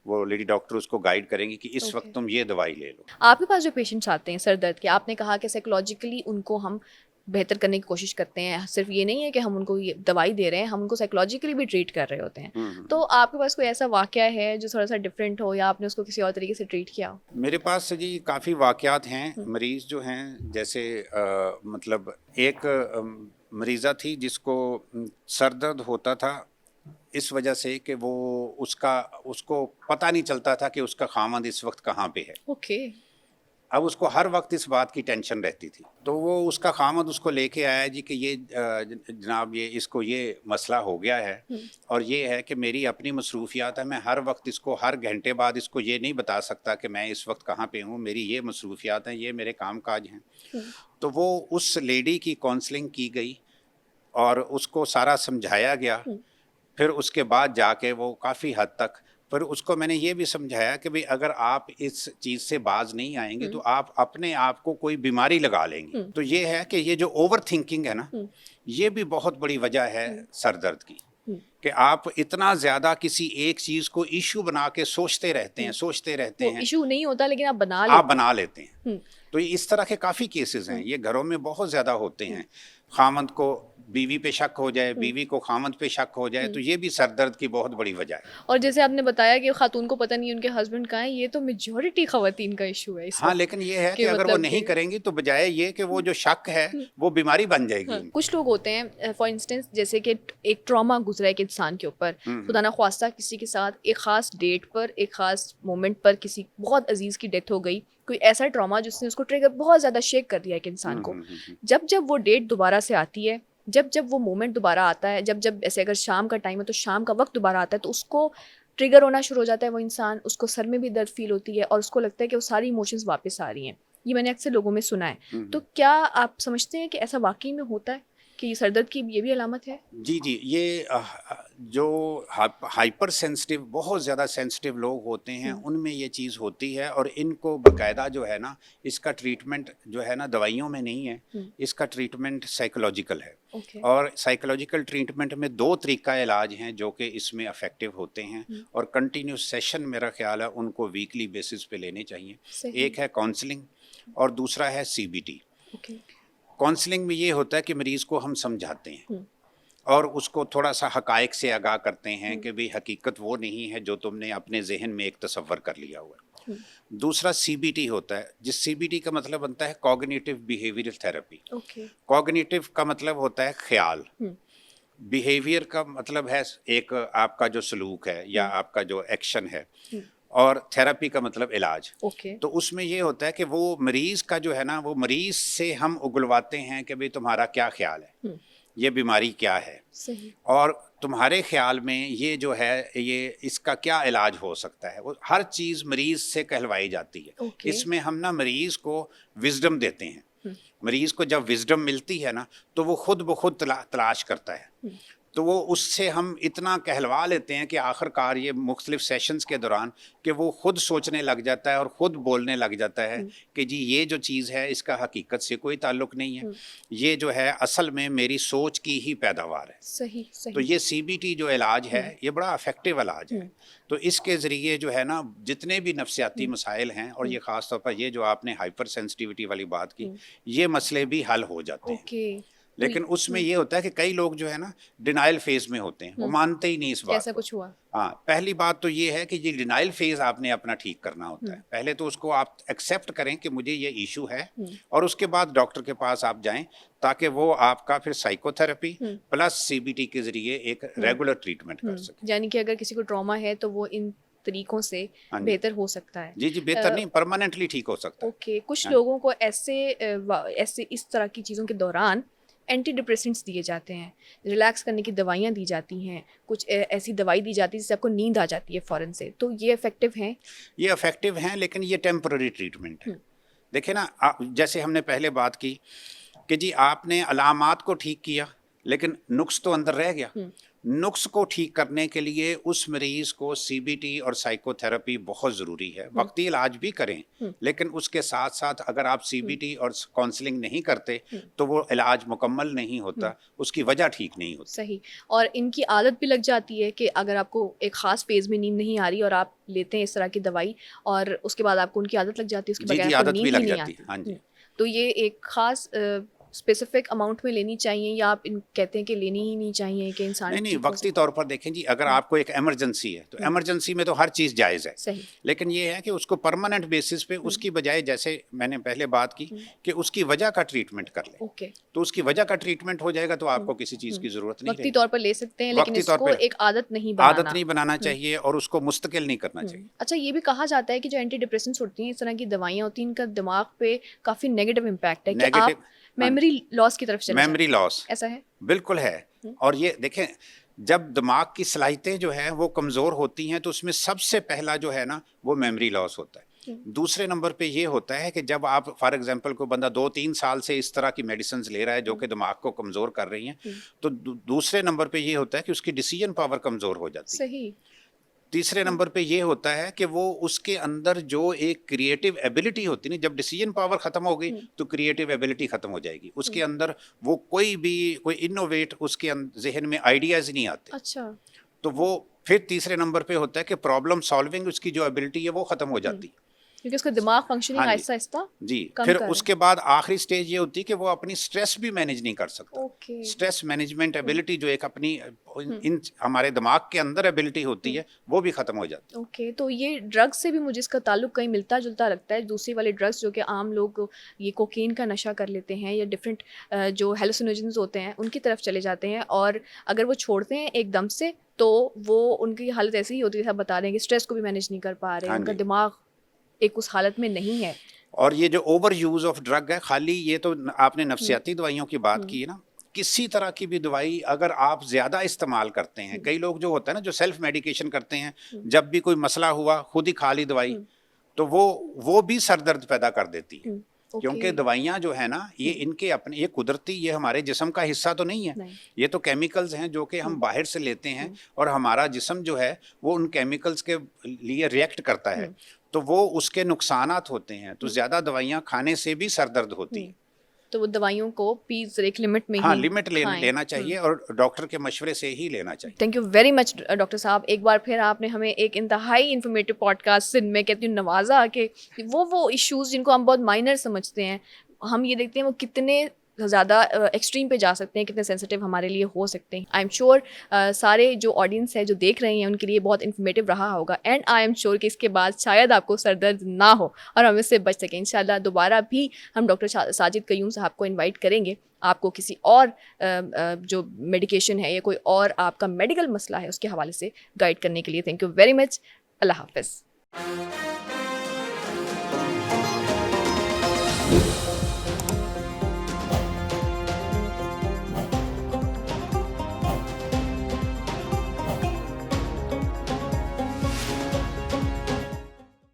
वो लेडी डॉक्टर उसको गाइड करेंगे कि इस वक्त तुम ये दवाई ले लो। आपके पास जो पेशेंट्स आते हैं सर दर्द के, आपने कहा कि साइकोलॉजिकली उनको हम बेहतर करने की कोशिश करते हैं, सिर्फ ये नहीं है कि हम उनको ये दवाई दे रहे हैं, हम उनको साइकोलॉजिकली भी ट्रीट कर रहे होते हैं। तो आपके पास कोई ऐसा वाकया है जो थोड़ा सा डिफरेंट हो या आपने उसको किसी और तरीके से ट्रीट किया हो? मेरे पास जी काफ़ी वाक़यात हैं। मरीज़ जो हैं, जैसे मतलब एक मरीज़ा थी जिसको सर दर्द होता था इस वजह से कि वो उसको पता नहीं चलता था कि उसका ख़ामद इस वक्त कहाँ पे है। ओके। अब उसको हर वक्त इस बात की टेंशन रहती थी, तो वो उसका ख़ामद उसको लेके आया जी कि ये जनाब इसको ये मसला हो गया है और ये है कि मेरी अपनी मसरूफियात है, मैं हर वक्त इसको, हर घंटे बाद इसको ये नहीं बता सकता कि मैं इस वक्त कहाँ पे हूँ, मेरी ये मसरूफियात हैं, ये मेरे काम काज हैं। तो वो उस लेडी की काउंसलिंग की गई और उसको सारा समझाया गया। फिर उसके बाद जाके वो काफ़ी हद तक, पर उसको मैंने ये भी समझाया कि भाई अगर आप इस चीज़ से बाज नहीं आएंगे तो आप अपने आप को कोई बीमारी लगा लेंगे। तो ये है कि ये जो ओवर थिंकिंग है ना, ये भी बहुत बड़ी वजह है सर दर्द की, कि आप इतना ज़्यादा किसी एक चीज़ को इशू बना के सोचते रहते हैं। इशू नहीं होता लेकिन आप बना लेते हैं। तो इस तरह के काफ़ी केसेस हैं, ये घरों में बहुत ज़्यादा होते हैं। खामद को बीवी पे शक हो जाए, बीवी को खामद पे शक हो जाए, तो ये भी सर दर्द की बहुत बड़ी वजह है। और जैसे आपने बताया कि खातून को पता नहीं उनके हस्बैंड कहाँ है, ये तो मेजॉरिटी खवातीन का इशू है इस हाँ, वक्त। लेकिन ये है कि अगर वो नहीं करेंगी तो बजाय ये कि वो जो शक है वो बीमारी बन जाएगी। कुछ लोग होते हैं फॉर इंस्टेंस जैसे कि एक ट्रॉमा गुजरा है कि इंसान के ऊपर, खुदा ना ख्वास्ता किसी के साथ एक ख़ास डेट पर, एक ख़ास मोमेंट पर किसी बहुत अजीज़ की डेथ हो गई, कोई ऐसा ट्रॉमा जिसने उसको ट्रिगर बहुत ज़्यादा शेक कर दिया एक इंसान को, जब जब वो डेट दोबारा से आती है, जब जब वो मोमेंट दोबारा आता है, जब जब ऐसे अगर शाम का टाइम है तो शाम का वक्त दोबारा आता है, तो उसको ट्रिगर होना शुरू हो जाता है वो इंसान, उसको सर में भी दर्द फील होती है और उसको लगता है कि वो सारी इमोशंस वापस आ रही हैं। ये मैंने अक्सर लोगों में सुना है। तो क्या आप समझते हैं कि ऐसा वाकई में होता है कि सर दर्द की ये भी अलामत है? जी जी, ये जो हाइपर सेंसिटिव, बहुत ज़्यादा सेंसिटिव लोग होते हैं, उनमें ये चीज़ होती है, और इनको बाकायदा जो है ना, इसका ट्रीटमेंट जो है ना दवाइयों में नहीं है, इसका ट्रीटमेंट साइकोलॉजिकल है। और साइकोलॉजिकल ट्रीटमेंट में 2 तरीका इलाज हैं जो कि इसमें अफेक्टिव होते हैं, और कंटिन्यूस सेशन मेरा ख्याल है उनको वीकली बेसिस पे लेने चाहिए। एक है काउंसलिंग और दूसरा है CBT। काउंसलिंग में ये होता है कि मरीज़ को हम समझाते हैं और उसको थोड़ा सा हकायक से आगाह करते हैं कि भाई हकीकत वो नहीं है जो तुमने अपने जहन में एक तसव्वुर कर लिया हुआ है। दूसरा CBT होता है, जिस CBT का मतलब बनता है कॉग्निटिव बिहेवियरल थेरेपी। कॉग्निटिव का मतलब होता है ख्याल, बिहेवियर का मतलब है एक आपका जो सलूक है या आपका जो एक्शन है, और थेरेपी का मतलब इलाज। तो उसमें ये होता है कि वो मरीज का जो है ना, वो मरीज से हम उगलवाते हैं कि भाई तुम्हारा क्या ख्याल है, ये बीमारी क्या है, और तुम्हारे ख्याल में ये जो है ये इसका क्या इलाज हो सकता है। वो हर चीज़ मरीज से कहलवाई जाती है। इसमें हम ना मरीज को विजडम देते हैं। मरीज को जब विजडम मिलती है ना, तो वो खुद ब खुद तलाश करता है। तो वो उससे हम इतना कहलवा लेते हैं कि आखिरकार ये मुख्तलिफ सेशंस के दौरान कि वो खुद सोचने लग जाता है और ख़ुद बोलने लग जाता है कि जी ये जो चीज़ है इसका हकीकत से कोई ताल्लुक़ नहीं है, ये जो है असल में मेरी सोच की ही पैदावार है। सही। तो ये CBT जो इलाज है ये बड़ा अफेक्टिव इलाज है। तो इसके ज़रिए जो है ना जितने भी नफ्सियाती मसाइल हैं, और ये ख़ास तौर पर ये जो आपने हाइपर सेंसिटिविटी वाली बात की, ये मसले भी हल हो जाते हैं। लेकिन उसमें ये होता है कि कई लोग जो है ना डिनाइल फेज में होते हैं, वो मानते ही नहीं इस बात ऐसा कुछ हुआ। हाँ, पहली बात तो ये है कि ये डिनाइल फेज आपने अपना ठीक करना होता है। पहले तो उसको आप एक्सेप्ट करें कि मुझे ये इशू है, और उसके बाद डॉक्टर के पास आप जाएं ताकि वो आपका फिर साइकोथेरेपी प्लस CBT के जरिए एक रेगुलर ट्रीटमेंट कर सके। यानी कि अगर किसी को ट्रॉमा है तो वो इन तरीकों से बेहतर हो सकता है। जी जी, बेहतर नहीं, परमानेंटली ठीक हो सकता है। कुछ लोगों को ऐसे इस तरह की चीज़ों के दौरान एंटी डिप्रेसेंट्स दिए जाते हैं, रिलैक्स करने की दवाइयाँ दी जाती हैं, कुछ ऐसी दवाई दी जाती है जिससे आपको नींद आ जाती है फ़ौरन से। तो ये इफ़ेक्टिव हैं? ये इफ़ेक्टिव हैं, लेकिन ये टेम्पररी ट्रीटमेंट है। देखिए ना, जैसे हमने पहले बात की कि जी आपने अलामात को ठीक किया, लेकिन नुक्स तो अंदर रह गया। नुक्स को ठीक करने के लिए उस मरीज़ को CBT और साइकोथेरेपी बहुत ज़रूरी है। वक्ती इलाज भी करें, लेकिन उसके साथ साथ अगर आप CBT और काउंसलिंग नहीं करते तो वो इलाज मुकम्मल नहीं होता, उसकी वजह ठीक नहीं होती। सही। और इनकी आदत भी लग जाती है कि अगर आपको एक ख़ास फेज़ में नींद नहीं आ रही और आप लेते हैं इस तरह की दवाई, और उसके बाद आपको उनकी आदत लग जाती है, उसके बगैर आपको नींद ही नहीं आती। हाँ जी। तो ये एक ख़ास स्पेसिफिक अमाउंट में लेनी चाहिए, या आप कहते हैं कि लेनी ही नहीं चाहिए कि इंसान नहीं, वक्ती तौर पर देखें जी, अगर आपको एक एमरजेंसी है तो एमरजेंसी में तो हर चीज़ जायज़ है। सही। लेकिन ये है कि उसको परमानेंट बेसिस पे उसकी बजाय, जैसे मैंने पहले बात की कि उसकी वजह का ट्रीटमेंट कर ले, तो उसकी वजह का ट्रीटमेंट हो जाएगा तो आपको किसी चीज़ की ज़रूरत नहीं। वक्ती तौर पर ले सकते हैं, लेकिन इसको एक आदत नहीं बनाना चाहिए और उसको मुस्तकिल नहीं करना चाहिए। अच्छा, ये भी कहा जाता है कि जो एंटी डिप्रेसेंट्स होती हैं, इस तरह की दवाइयाँ होती हैं, इनका दिमाग पे काफ़ी नेगेटिव इम्पैक्ट है कि आप मेमोरी लॉस की तरफ चले जाते हैं। मेमोरी लॉस ऐसा है? बिल्कुल है। और ये देखें, जब दिमाग की सलाहियतें जो हैं वो कमज़ोर होती हैं तो उसमें सबसे पहला जो है ना वो मेमोरी लॉस होता है। दूसरे नंबर पे ये होता है कि जब आप फॉर एग्जांपल कोई बंदा 2-3 साल से इस तरह की मेडिसिन ले रहा है जो कि दिमाग को कमज़ोर कर रही हैं, तो दूसरे नंबर पे ये होता है कि उसकी डिसीजन पावर कमज़ोर हो जाती है। सही। तीसरे नंबर पे ये होता है कि वो उसके अंदर जो एक क्रिएटिव एबिलिटी होती है, जब डिसीजन पावर ख़त्म हो गई तो क्रिएटिव एबिलिटी ख़त्म हो जाएगी। उसके अंदर वो कोई इनोवेट उसके जहन में आइडियाज़ नहीं आते। अच्छा। तो वो फिर तीसरे नंबर पे होता है कि प्रॉब्लम सॉल्विंग उसकी जो एबिलिटी है वो ख़त्म हो जाती है। क्योंकि उसका दिमाग फंक्शनिंग हाँ जी। आहिस्ता आहिस्ता जी, कम फिर कर रहा है। उसके बाद आखिरी स्टेज ये होती है कि वो अपनी स्ट्रेस भी मैनेज नहीं कर सकता। ओके। स्ट्रेस मैनेजमेंट एबिलिटी जो एक अपनी इन हमारे दिमाग के अंदर एबिलिटी होती है, वो भी खत्म हो जाती है। ओके, तो ये ड्रग्स से भी मुझे इसका ताल्लुक कहीं मिलता जुलता लगता है। दूसरी वाले ड्रग्स जो कि आम लोग ये कोकीन का नशा कर लेते हैं या डिफरेंट जो हेलुसिनोजेंस होते हैं उनकी तरफ चले जाते हैं, और अगर वो छोड़ते हैं एकदम से तो वो उनकी हालत ऐसी ही होती है, जैसे आप बता रहे हैं कि स्ट्रेस को भी मैनेज नहीं कर पा रहे हैं, हाँ उनका जी। दिमाग एक उस हालत में नहीं है। और ये जो ओवर यूज ऑफ ड्रग है, खाली ये तो आपने नफ्सियाती दवाइयों की बात की है ना, किसी तरह की भी दवाई अगर आप ज्यादा इस्तेमाल करते हैं, कई लोग जो होता है ना जो सेल्फ मेडिकेशन करते हैं, जब भी कोई मसला हुआ खुद ही खा ली दवाई, तो वो भी सर दर्द पैदा कर देती है। क्योंकि दवाइयाँ जो है ना, ये इनके अपने, ये कुदरती, ये हमारे जिस्म का हिस्सा तो नहीं है। नहीं। ये तो केमिकल्स हैं जो कि हम बाहर से लेते हैं, और हमारा जिस्म जो है वो उन केमिकल्स के लिए रिएक्ट करता है, तो वो उसके नुकसानात होते हैं। तो ज़्यादा दवाइयाँ खाने से भी सर दर्द होती है। तो वो दवाइयों को प्लीज एक लिमिट में हाँ, ही लिमिट खाएं। लेना चाहिए, और डॉक्टर के मशवरे से ही लेना चाहिए। Thank you very much doctor साहब, एक बार फिर आपने हमें एक इंतहाई इन्फॉर्मेटिव पॉडकास्ट से, मैं कहती हूँ, नवाजा कि वो इश्यूज़ जिनको हम बहुत माइनर समझते हैं, हम ये देखते हैं वो कितने ज़्यादा एक्सट्रीम पे जा सकते हैं, कितने सेंसिटिव हमारे लिए हो सकते हैं। आई एम श्योर सारे जो ऑडियंस है जो देख रहे हैं उनके लिए बहुत इन्फॉर्मेटिव रहा होगा, एंड आई एम श्योर कि इसके बाद शायद आपको सर दर्द ना हो और हम इससे बच सकें। इंशाल्लाह दोबारा भी हम डॉक्टर साजिद कयूम साहब को इन्वाइट करेंगे आपको किसी और जो मेडिकेशन है या कोई और आपका मेडिकल मसला है उसके हवाले से गाइड करने के लिए। Thank you very much. अल्लाह हाफिज़।